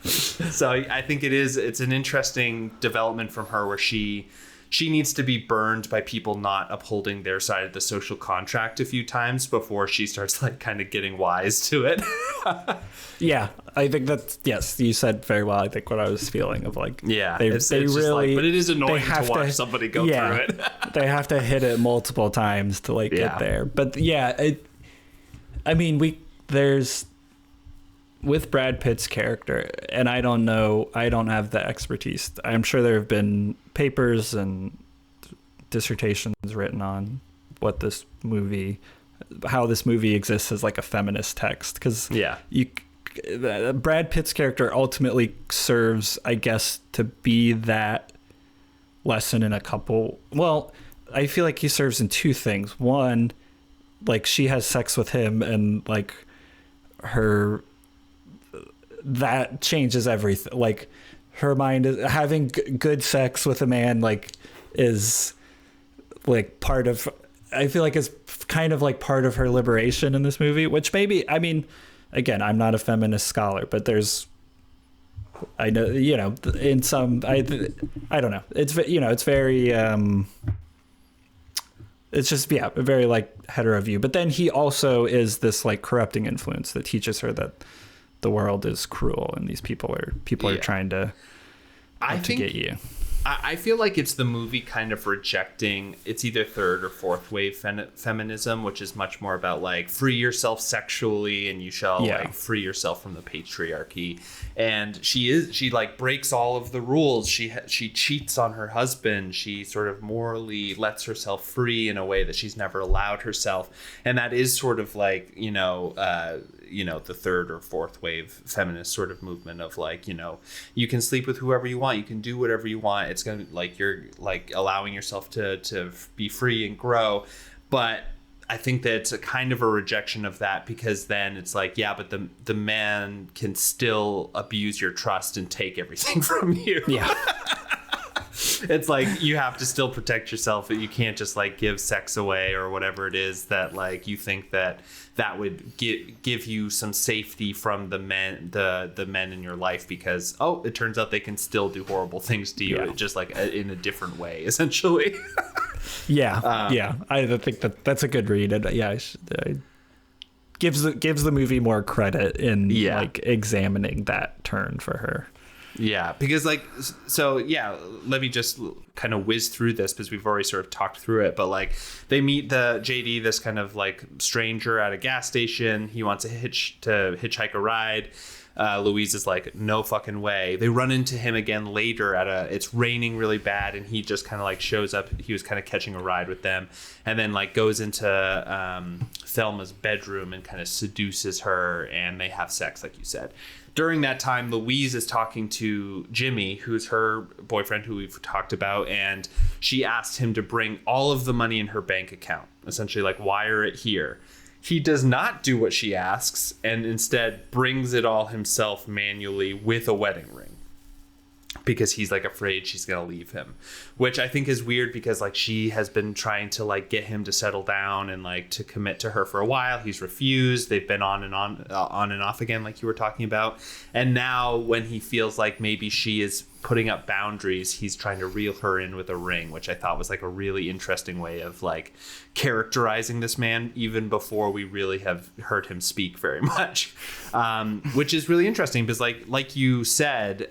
S2: So I think it's an interesting development from her where she needs to be burned by people not upholding their side of the social contract a few times before she starts like kind of getting wise to it.
S3: Yeah, I think that's, yes, you said very well. I think what I was feeling of like,
S2: it's really, but it is annoying to watch somebody go through it.
S3: They have to hit it multiple times to like get there. But there's with Brad Pitt's character, and I don't have the expertise. I'm sure there have been papers and dissertations written on how this movie exists as like a feminist text, because Brad Pitt's character ultimately serves, I guess, to be that lesson in a couple. Well, I feel like he serves in two things. One, like she has sex with him, and like that changes everything. Like her mind is having good sex with a man, like is like part of, I feel like is kind of like part of her liberation in this movie, which maybe, I mean, again, I'm not a feminist scholar, but I know, in some, I don't know. It's, it's very, it's just, a very like hetero view. But then he also is this like corrupting influence that teaches her that the world is cruel and these people are trying to get you.
S2: I feel like it's the movie kind of rejecting, it's either third or fourth wave feminism, which is much more about like free yourself sexually and you shall like free yourself from the patriarchy. And she like breaks all of the rules. She cheats on her husband. She sort of morally lets herself free in a way that she's never allowed herself. And that is sort of like, the third or fourth wave feminist sort of movement of like, you can sleep with whoever you want, you can do whatever you want, it's gonna like, you're like allowing yourself to be free and grow. But I think that it's a kind of a rejection of that, because then it's like, but the man can still abuse your trust and take everything from you. It's like you have to still protect yourself. You can't just like give sex away or whatever it is that like you think that would give you some safety from the men in your life, because it turns out they can still do horrible things to you, just like in a different way, essentially.
S3: I think that's a good read. And gives the movie more credit in like examining that turn for her.
S2: Yeah, because like, so yeah, let me just kind of whiz through this because we've already sort of talked through it. But like, they meet the JD, this kind of like stranger at a gas station. He wants to hitchhike a ride. Louise is like, no fucking way. They run into him again later it's raining really bad, and he just kind of like shows up. He was kind of catching a ride with them, and then like goes into Thelma's bedroom and kind of seduces her, and they have sex, like you said. During that time, Louise is talking to Jimmy, who's her boyfriend, who we've talked about, and she asked him to bring all of the money in her bank account, essentially like wire it here. He does not do what she asks and instead brings it all himself manually with a wedding ring, because he's like afraid she's gonna leave him, which I think is weird because like she has been trying to like get him to settle down and like to commit to her for a while. He's refused. They've been on and off again, like you were talking about. And now when he feels like maybe she is putting up boundaries, he's trying to reel her in with a ring, which I thought was like a really interesting way of like characterizing this man even before we really have heard him speak very much, which is really interesting because like you said,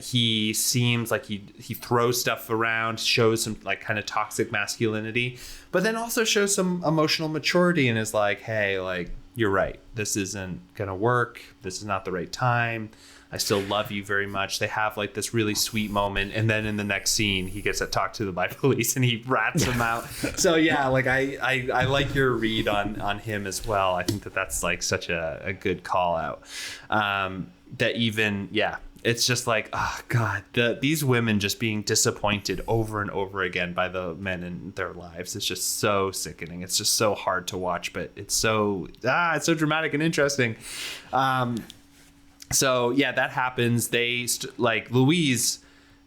S2: he seems like he throws stuff around, shows some like kind of toxic masculinity, but then also shows some emotional maturity and is like, hey, like, you're right, this isn't gonna work, this is not the right time, I still love you very much. They have like this really sweet moment, and then in the next scene he gets talked to by police and he rats them out. So yeah, like I like your read on him as well. I think that's like such a good call out, that even it's just like, oh god, these women just being disappointed over and over again by the men in their lives. It's just so sickening. It's just so hard to watch, but it's so dramatic and interesting. So yeah, that happens. They like Louise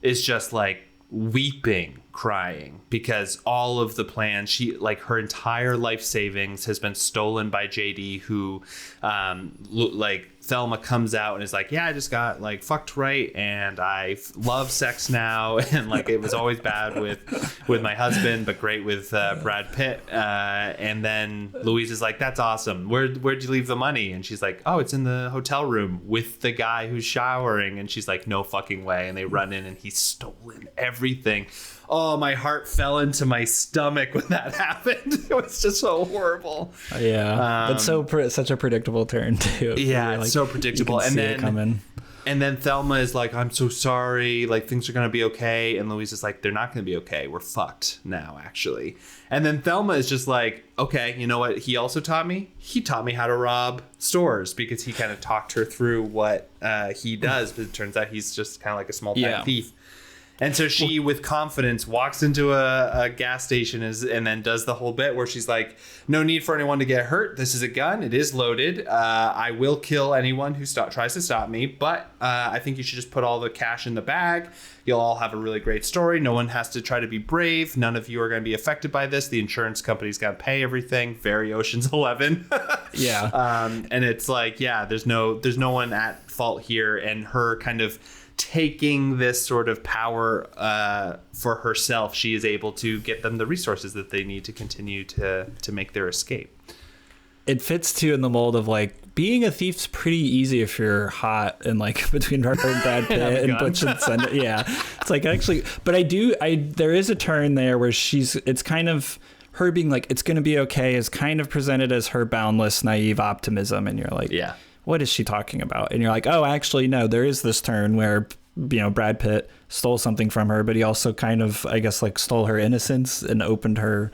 S2: is just like weeping, crying, because all of the plans, she like her entire life savings has been stolen by JD, who like Thelma comes out and is like, yeah, I just got like fucked right, and I love sex now, and like it was always bad with my husband, but great with Brad Pitt. And then Louise is like, that's awesome. Where'd you leave the money? And she's like, oh, it's in the hotel room with the guy who's showering. And she's like, no fucking way. And they run in and he's stolen everything. Oh, my heart fell into my stomach when that happened. It was just so horrible.
S3: Yeah, it's such a predictable turn too.
S2: Yeah,
S3: like,
S2: it's so predictable.
S3: And
S2: then Thelma is like, I'm so sorry. Like, things are going to be okay. And Louise is like, they're not going to be okay. We're fucked now, actually. And then Thelma is just like, okay, you know what he also taught me? He taught me how to rob stores, because he kind of talked her through what he does. But it turns out he's just kind of like a small-time thief. And so she, with confidence, walks into a gas station and then does the whole bit where she's like, no need for anyone to get hurt. This is a gun. It is loaded. I will kill anyone who tries to stop me. But I think you should just put all the cash in the bag. You'll all have a really great story. No one has to try to be brave. None of you are going to be affected by this. The insurance company's got to pay everything. Very Ocean's 11.
S3: Yeah.
S2: And it's like, yeah, there's no one at fault here. And her kind of taking this sort of power for herself, she is able to get them the resources that they need to continue to make their escape.
S3: It fits too in the mold of like, being a thief's pretty easy if you're hot, and like between her and Brad Pitt and Butch and Sundance. Yeah, it's like actually, but there is a turn there where it's kind of her being like, it's going to be okay, is kind of presented as her boundless, naive optimism, and you're like, yeah, what is she talking about? And you're like, oh, actually, no, there is this turn where, you know, Brad Pitt stole something from her, but he also kind of, I guess, like stole her innocence and opened her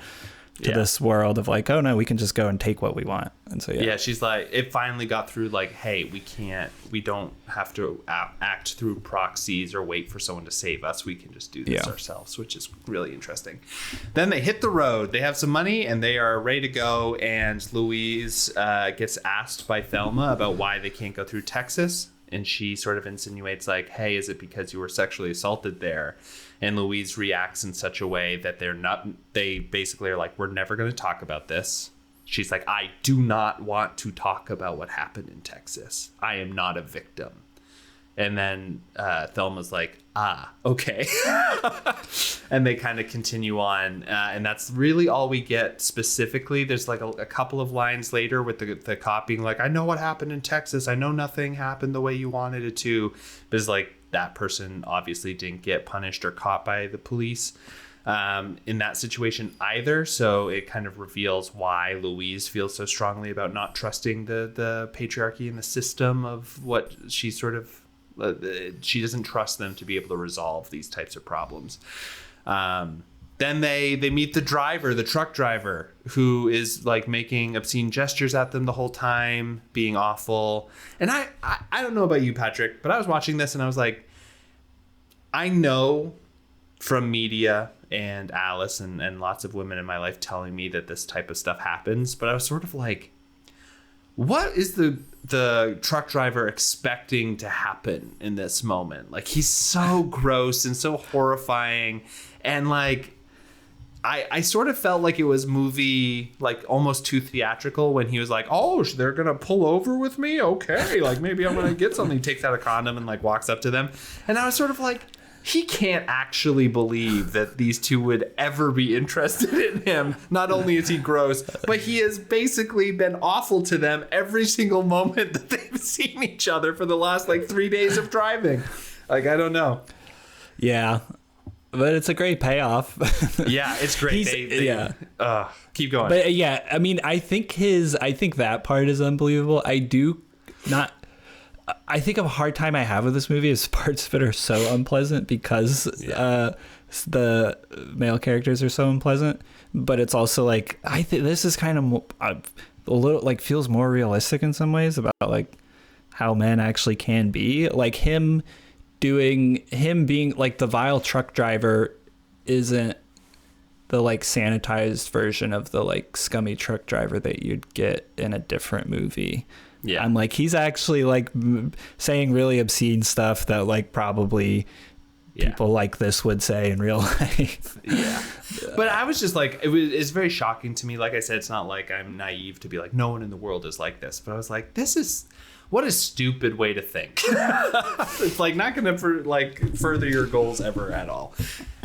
S3: to this world of like, oh no, we can just go and take what we want. And so yeah, she's like, it finally got through like, hey, we don't have to act through proxies or wait for someone to save us. We can just do this ourselves, which is really interesting. Then they hit the road. They have some money and they are ready to go. And Louise gets asked by Thelma about why they can't go through Texas.
S2: and she sort of insinuates like, hey, is it because you were sexually assaulted there? And Louise reacts in such a way that they basically are like, we're never going to talk about this. She's like, I do not want to talk about what happened in Texas. I am not a victim. And then Thelma's like, okay. And they kind of continue on. And that's really all we get specifically. There's like a couple of lines later with the cop being like, I know what happened in Texas. I know nothing happened the way you wanted it to. But it's like that person obviously didn't get punished or caught by the police in that situation either. So it kind of reveals why Louise feels so strongly about not trusting the patriarchy and the system of what she sort of... she doesn't trust them to be able to resolve these types of problems. Then they meet the truck driver, who is like making obscene gestures at them the whole time, being awful. And I don't know about you, Patrick, but I was watching this and I was like, I know from media and Alice and lots of women in my life telling me that this type of stuff happens, but I was sort of like, what is the truck driver expecting to happen in this moment? Like, he's so gross and so horrifying. And like, I sort of felt like it was movie, like almost too theatrical when he was like, oh, they're going to pull over with me? Okay. Like, maybe I'm going to get something. He takes out a condom and like walks up to them. And I was sort of like, he can't actually believe that these two would ever be interested in him. Not only is he gross, but he has basically been awful to them every single moment that they've seen each other for the last like 3 days of driving. Like, I don't know.
S3: Yeah, but it's a great payoff.
S2: Yeah, it's great. Keep going.
S3: But yeah, I mean, I think that part is unbelievable. I think of a hard time I have with this movie is parts of it are so unpleasant because the male characters are so unpleasant. But it's also like, I think this is kind of a little like feels more realistic in some ways about like how men actually can be. Like him being like the vile truck driver isn't the like sanitized version of the like scummy truck driver that you'd get in a different movie. Yeah, I'm like, he's actually like saying really obscene stuff that like probably people like this would say in real life.
S2: Yeah. But I was just like, it's very shocking to me. Like I said, it's not like I'm naive to be like, no one in the world is like this. But I was like, what a stupid way to think. It's like not going to further your goals ever at all.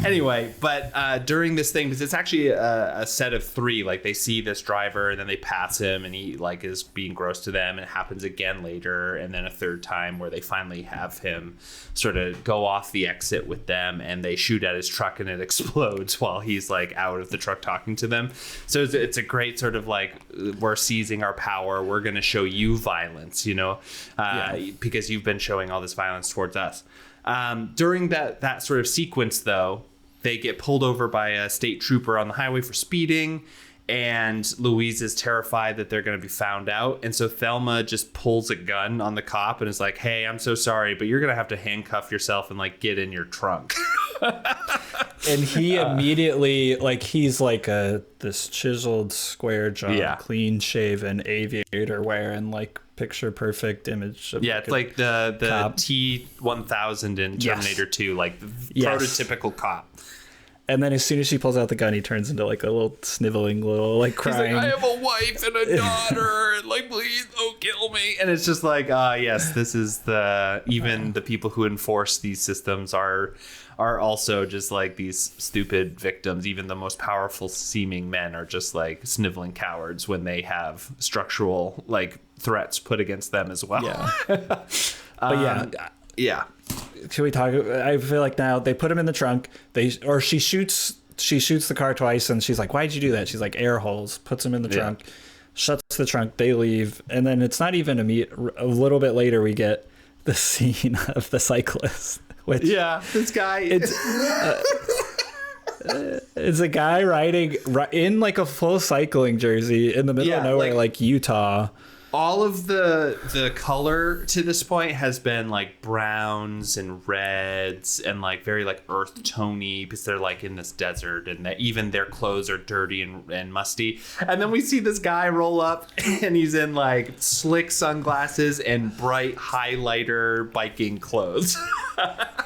S2: Anyway, but during this thing, because it's actually a set of three, like they see this driver and then they pass him and he like is being gross to them, and it happens again later, and then a third time where they finally have him sort of go off the exit with them and they shoot at his truck and it explodes while he's like out of the truck talking to them. So it's a great sort of like, we're seizing our power, we're going to show you violence, you know, because you've been showing all this violence towards us. During that sort of sequence, though, they get pulled over by a state trooper on the highway for speeding, and Louise is terrified that they're going to be found out. And so Thelma just pulls a gun on the cop and is like, hey, I'm so sorry, but you're going to have to handcuff yourself and like get in your trunk.
S3: And he immediately, like, he's like this chiseled square jaw, clean shaven aviator wearing like picture perfect image of
S2: it's like the T-1000 in Terminator 2, like the prototypical cop.
S3: And then as soon as she pulls out the gun, he turns into like a little sniveling little like crying.
S2: He's like, I have a wife and a daughter, and like, please don't kill me. And it's just like, yes, this is even the people who enforce these systems are also just like these stupid victims. Even the most powerful seeming men are just like sniveling cowards when they have structural like threats put against them as well.
S3: Yeah. Should we talk? I feel like now they put him in the trunk. She shoots the car twice, and she's like, "Why'd you do that?" She's like, "Air holes." Puts him in the trunk, shuts the trunk. They leave, and then it's not even a little bit later we get the scene of the cyclist. Which
S2: this guy.
S3: It's a guy riding in like a full cycling jersey in the middle of nowhere, like Utah.
S2: all of the color to this point has been like browns and reds and like very like earth tony because they're like in this desert and that even their clothes are dirty and musty. And then we see this guy roll up and he's in like slick sunglasses and bright highlighter biking clothes.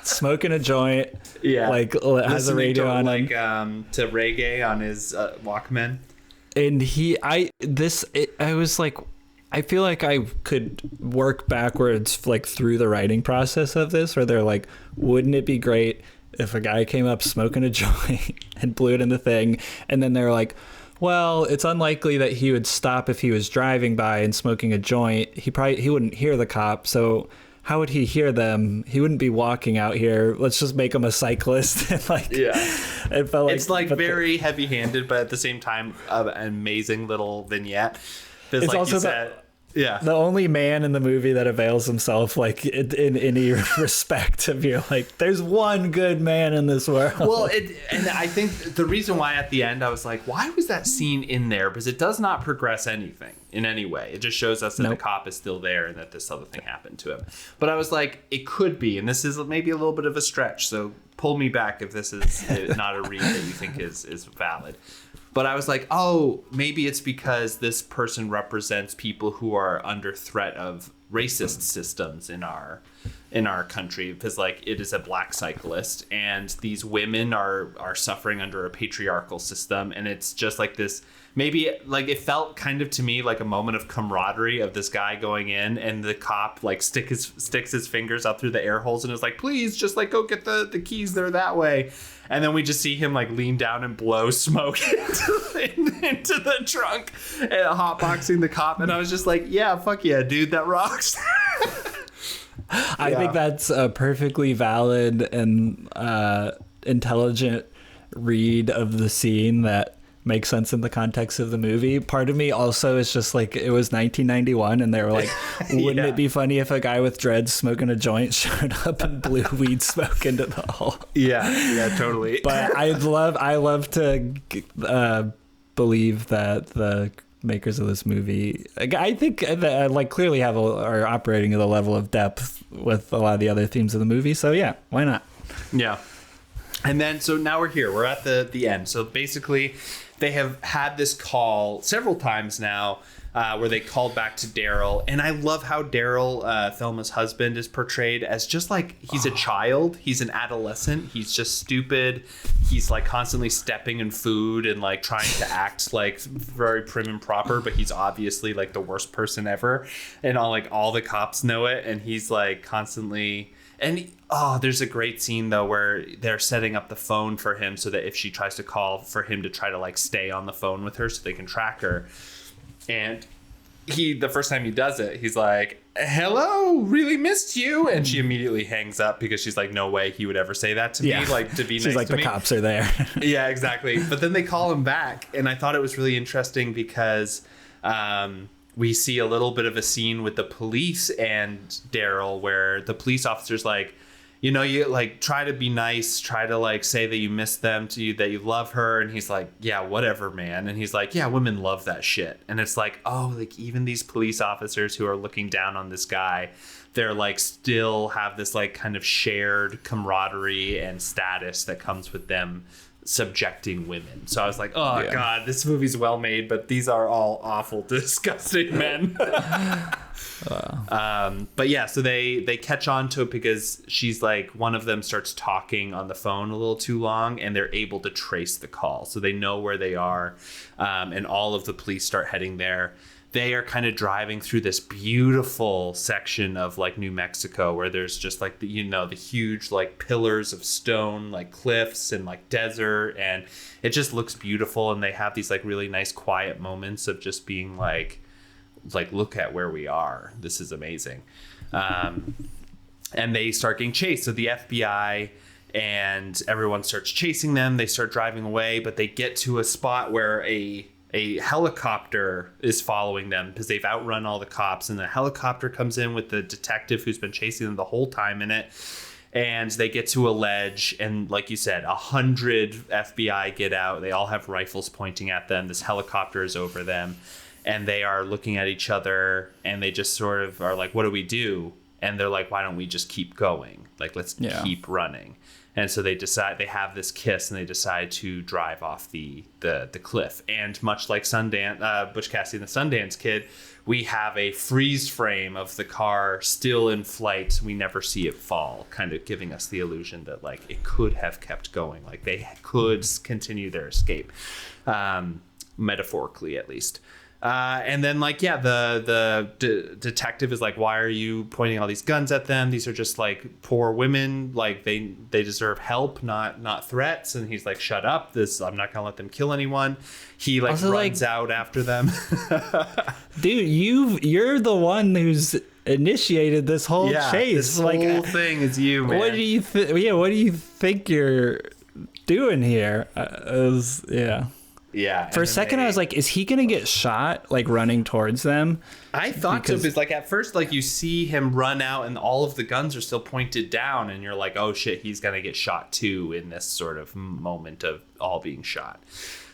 S3: Smoking a joint.
S2: Yeah.
S3: Like has a radio on
S2: like to reggae on his Walkman.
S3: And I was like, I feel like I could work backwards like through the writing process of this where they're like, wouldn't it be great if a guy came up smoking a joint and blew it in the thing? And then they're like, well, it's unlikely that he would stop if he was driving by and smoking a joint. He wouldn't hear the cop. So how would he hear them? He wouldn't be walking out here. Let's just make him a cyclist. And like,
S2: yeah,
S3: it felt like
S2: it's like very heavy-handed, but at the same time, an amazing little vignette.
S3: It's
S2: like
S3: also the only man in the movie that avails himself like in any respect of you. Like, there's one good man in this world.
S2: Well, and I think the reason why at the end I was like, why was that scene in there? Because it does not progress anything in any way. It just shows us that the cop is still there and that this other thing happened to him. But I was like, it could be, and this is maybe a little bit of a stretch. So pull me back if this is not a read that you think is valid. But I was like, oh, maybe it's because this person represents people who are under threat of racist systems in our country, because like it is a black cyclist and these women are suffering under a patriarchal system, and it's just like this. Maybe like it felt kind of to me like a moment of camaraderie of this guy going in and the cop like sticks his fingers up through the air holes and is like, please just like go get the keys, they're that way. And then we just see him like lean down and blow smoke into the trunk and hotboxing the cop. And I was just like, yeah, fuck yeah, dude, that rocks.
S3: I think that's a perfectly valid and intelligent read of the scene that makes sense in the context of the movie. Part of me also is just like, it was 1991 and they were like, wouldn't it be funny if a guy with dreads smoking a joint showed up and blew weed smoke into the hall? Yeah, totally. But I love to believe that the makers of this movie, I think that like clearly are operating at a level of depth with a lot of the other themes of the movie. So yeah, why not?
S2: Yeah. And then, so now we're here. We're at the end. So basically, they have had this call several times now where they called back to Daryl. And I love how Daryl, Thelma's husband, is portrayed as just like he's a child. He's an adolescent. He's just stupid. He's like constantly stepping in food and like trying to act like very prim and proper. But he's obviously like the worst person ever. And all the cops know it. And he's like constantly... And there's a great scene though where they're setting up the phone for him so that if she tries to call, for him to try to like stay on the phone with her so they can track her. And the first time he does it, he's like, hello, really missed you. And she immediately hangs up because she's like, no way he would ever say that to me, like to be nice to me.
S3: She's like, the cops are there.
S2: Yeah, exactly. But then they call him back. And I thought it was really interesting because we see a little bit of a scene with the police and Daryl where the police officer's like, you like try to be nice, try to like say that you miss them, that you love her. And he's like, yeah, whatever, man. And he's like, yeah, women love that shit. And it's like, oh, like even these police officers who are looking down on this guy, they're like still have this like kind of shared camaraderie and status that comes with them subjecting women. So I was like, oh yeah. God, this movie's well made, but these are all awful, disgusting men. But yeah, so they catch on to it because she's like, one of them starts talking on the phone a little too long and they're able to trace the call. So they know where they are. And all of the police start heading there. They are kind of driving through this beautiful section of like New Mexico where there's just like the huge like pillars of stone, like cliffs and like desert. And it just looks beautiful. And they have these like really nice quiet moments of just being like, look at where we are. This is amazing. And they start getting chased. So the FBI and everyone starts chasing them. They start driving away, but they get to a spot where a helicopter is following them because they've outrun all the cops, and the helicopter comes in with the detective who's been chasing them the whole time in it. And they get to a ledge, and like you said, 100 FBI get out. They all have rifles pointing at them. This helicopter is over them. and they are looking at each other, and they just sort of are like, what do we do? And they're like, why don't we just keep going? Like, let's keep running. And so they decide, they have this kiss, and they decide to drive off the cliff. And much like Sundance, Butch Cassidy and the Sundance Kid, we have a freeze frame of the car still in flight. We never see it fall, kind of giving us the illusion that like it could have kept going. Like they could continue their escape, metaphorically at least. And then like, the detective is like, why are you pointing all these guns at them? These are just like poor women. Like they deserve help, not threats. And he's like, shut up. I'm not going to let them kill anyone. He like also, runs out after them.
S3: Dude, you're the one who's initiated this whole chase.
S2: This whole thing is you, man.
S3: What do you what do you think you're doing here? Yeah. For a second, I was like, is he going to get shot, like, running towards them?
S2: I thought so, because, like, at first, like, you see him run out, and all of the guns are still pointed down, and you're like, oh, shit, he's going to get shot, too, in this sort of moment of all being shot.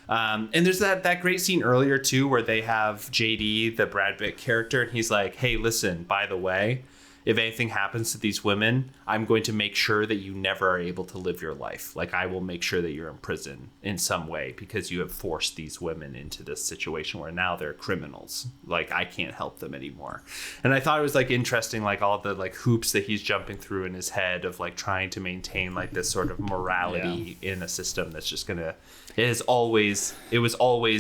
S2: And there's that great scene earlier, too, where they have JD, the Brad Pitt character, and he's like, hey, listen, by the way, if anything happens to these women, I'm going to make sure that you never are able to live your life. Like, I will make sure that you're in prison in some way because you have forced these women into this situation where now they're criminals. Like, I can't help them anymore. And I thought it was, like, interesting, like, all the, like, hoops that he's jumping through in his head of, like, trying to maintain, like, this sort of morality in a system that's just going to... It was always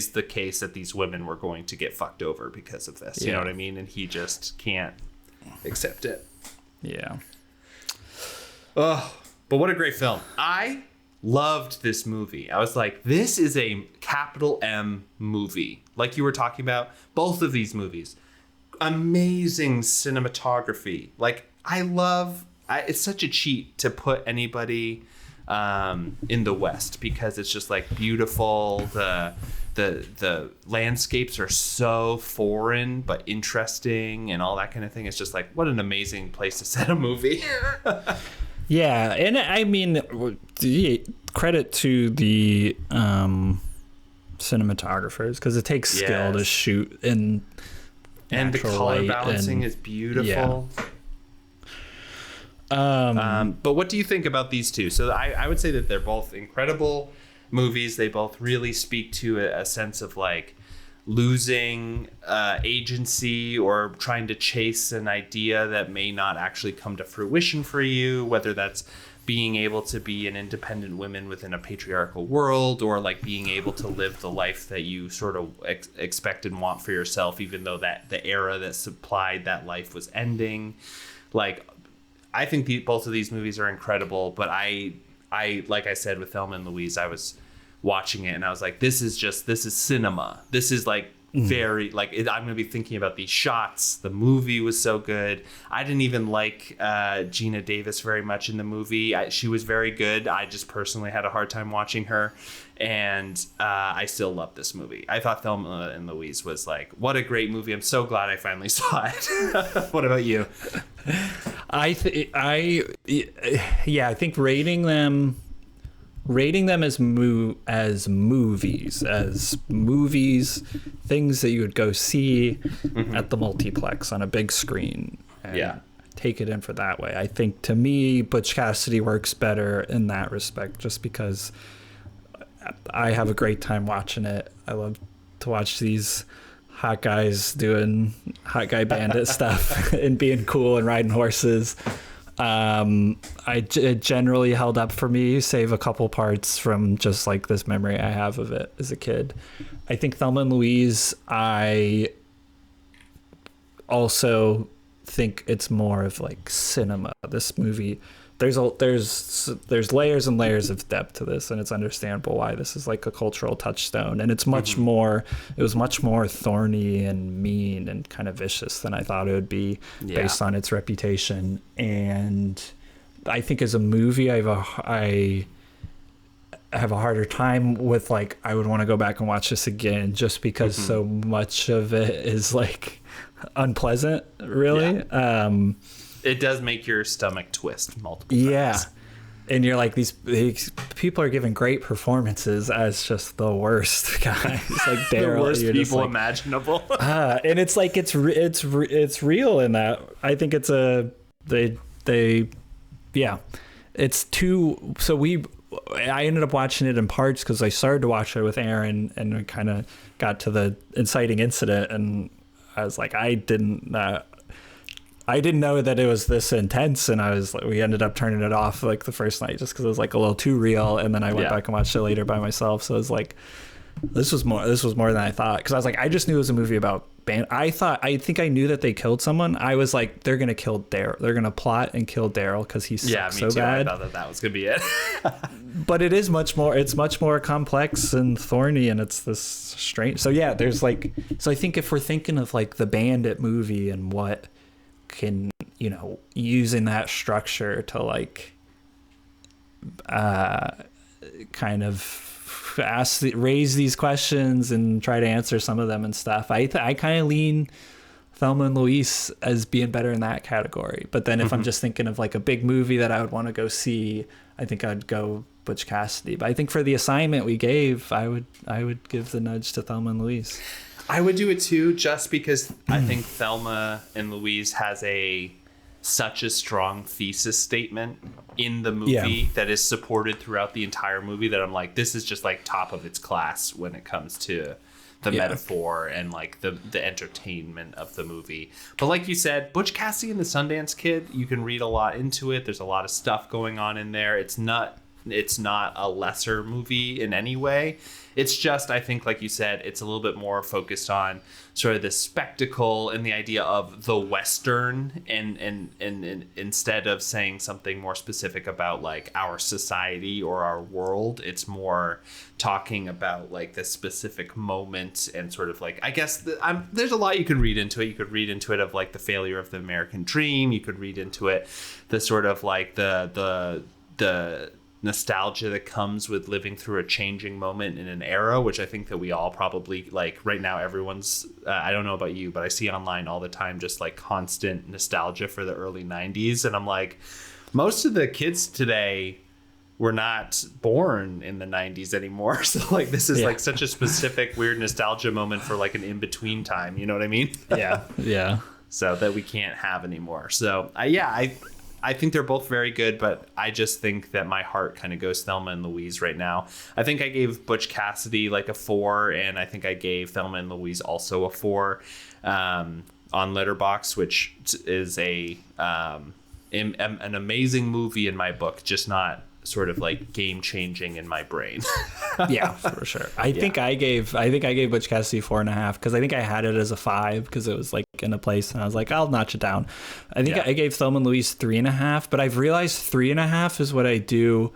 S2: the case that these women were going to get fucked over because of this. You know what I mean? And he just can't accept it.
S3: Yeah.
S2: Oh, but what a great film. I loved this movie. I was like, this is a capital M movie. Like you were talking about, both of these movies. Amazing cinematography. Like, it's such a cheat to put anybody in the West because it's just like beautiful. The landscapes are so foreign but interesting and all that kind of thing. It's just like, what an amazing place to set a movie.
S3: Yeah, and I mean, credit to the cinematographers because it takes skill to shoot in
S2: and the color balancing is beautiful. But what do you think about these two? So I would say that they're both incredible movies. They both really speak to a sense of like losing agency or trying to chase an idea that may not actually come to fruition for you, whether that's being able to be an independent woman within a patriarchal world or like being able to live the life that you sort of expect and want for yourself, even though that the era that supplied that life was ending. Like, I think both of these movies are incredible, but I like I said with Thelma and Louise, I was watching it and I was like, this is cinema. This is like very like I'm gonna be thinking about these shots. The movie was so good. I didn't even like Gina Davis very much in the movie. She was very good. I just personally had a hard time watching her, and I still love this movie. I thought Thelma and Louise was like, what a great movie. I'm so glad I finally saw it. What about you?
S3: I think rating them as movies, things that you would go see at the multiplex on a big screen and take it in for that way. I think to me, Butch Cassidy works better in that respect, just because I have a great time watching it. I love to watch these hot guys doing hot guy bandit stuff and being cool and riding horses. It generally held up for me, save a couple parts from just like this memory I have of it as a kid. I think Thelma and Louise, I also think it's more of like cinema. This movie, there's layers and layers of depth to this, and it's understandable why this is like a cultural touchstone. And it's much more, it was much more thorny and mean and kind of vicious than I thought it would be based on its reputation. And I think as a movie, I have a harder time with like, I would want to go back and watch this again just because so much of it is like unpleasant, really. It
S2: does make your stomach twist multiple times.
S3: and you're like, these people are giving great performances as just the worst guys, like Daryl.
S2: The worst people
S3: like,
S2: imaginable.
S3: and it's like it's real in that. I think it's it's too. So I ended up watching it in parts because I started to watch it with Aaron, and we kind of got to the inciting incident, and I was like, I didn't know that it was this intense, and we ended up turning it off like the first night just because it was like a little too real, and then I went back and watched it later by myself. So it was like, this was more than I thought, because I was like, I just knew it was a movie about I think I knew that they killed someone. I was like, they're gonna kill Daryl. They're gonna plot and kill Daryl because he's so bad.
S2: I thought that was gonna be it.
S3: But it is much more. It's much more complex and thorny, and it's this strange. So yeah, there's like. So I think if we're thinking of like the Bandit movie and what can, using that structure to like kind of raise these questions and try to answer some of them and stuff, I kind of lean Thelma and Louise as being better in that category. But then if I'm just thinking of like a big movie that I would want to go see, I think I'd go Butch Cassidy. But I think for the assignment we gave, I would give the nudge to Thelma and Louise.
S2: I would do it too, just because I think Thelma and Louise has such a strong thesis statement in the movie that is supported throughout the entire movie, that I'm like, this is just like top of its class when it comes to the metaphor and like the entertainment of the movie. But like you said, Butch Cassidy and the Sundance Kid, you can read a lot into it. There's a lot of stuff going on in there. It's not a lesser movie in any way. It's just, I think, like you said, it's a little bit more focused on sort of the spectacle and the idea of the Western, and instead of saying something more specific about like our society or our world, it's more talking about like the specific moment and sort of like, I guess there's a lot you can read into it. You could read into it of like the failure of the American dream. You could read into it the sort of like the nostalgia that comes with living through a changing moment in an era, which I think that we all probably like right now. Everyone's I don't know about you, but I see online all the time just like constant nostalgia for the early 90s, and I'm like, most of the kids today were not born in the 90s anymore, so like this is like such a specific weird nostalgia moment for like an in-between time, you know what I mean?
S3: yeah
S2: So that we can't have anymore. So I think they're both very good, but I just think that my heart kind of goes Thelma and Louise right now. I think I gave Butch Cassidy like a 4, and I think I gave Thelma and Louise also a 4 on Letterboxd, which is an amazing movie in my book, just not sort of like game changing in my brain.
S3: Yeah, for sure. I think I gave Butch Cassidy 4.5 because I think I had it as a 5 because it was like in a place, and I was like, I'll notch it down. I think I gave Thelma and Louise 3.5, but I've realized 3.5 is what I do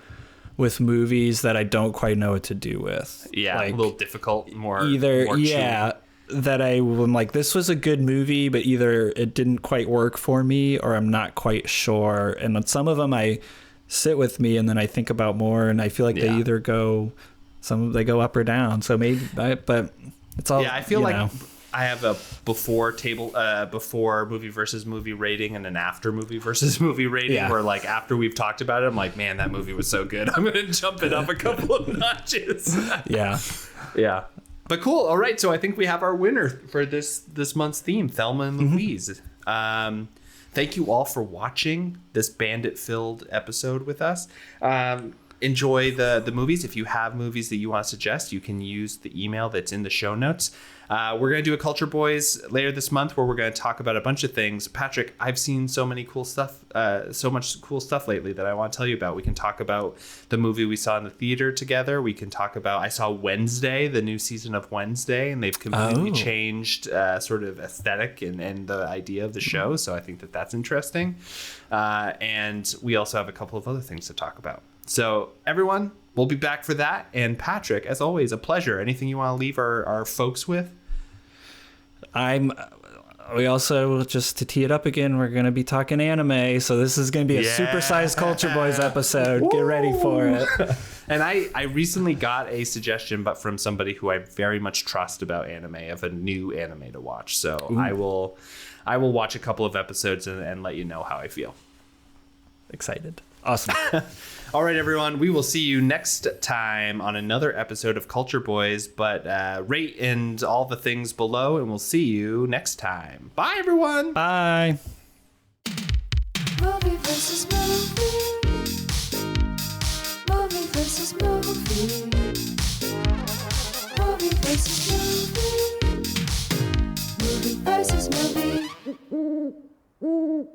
S3: with movies that I don't quite know what to do with.
S2: Yeah, like, a little difficult, more
S3: that I'm like, this was a good movie, but either it didn't quite work for me or I'm not quite sure. And on some of them I sit with me and then I think about more, and I feel like they either go up or down. So maybe, but it's all. Yeah,
S2: I feel like I have a before movie versus movie rating and an after movie versus movie rating. Where like after we've talked about it, I'm like, man, that movie was so good, I'm gonna jump it up a couple of notches. Yeah. But cool. All right, so I think we have our winner for this month's theme, Thelma and Louise. Thank you all for watching this Bandit-filled episode with us. Enjoy the movies. If you have movies that you want to suggest, you can use the email that's in the show notes. We're going to do a Culture Boys later this month where we're going to talk about a bunch of things. Patrick, I've seen so much cool stuff lately that I want to tell you about. We can talk about the movie we saw in the theater together. We can talk about, I saw Wednesday, the new season of Wednesday, and they've completely changed sort of aesthetic and the idea of the show. So I think that that's interesting. And we also have a couple of other things to talk about. So everyone, we'll be back for that. And Patrick, as always, a pleasure. Anything you want to leave our folks with?
S3: We also, just to tee it up again, we're going to be talking anime. So this is going to be a supersized Culture Boys episode. Get ready for it.
S2: And I recently got a suggestion, but from somebody who I very much trust about anime, of a new anime to watch. So I will watch a couple of episodes and let you know how I feel.
S3: Excited. Awesome.
S2: All right, everyone. We will see you next time on another episode of Culture Boys. But rate and all the things below, and we'll see you next time. Bye, everyone.
S3: Bye.
S1: Movie versus movie. Movie versus movie. Movie versus movie. Movie versus movie.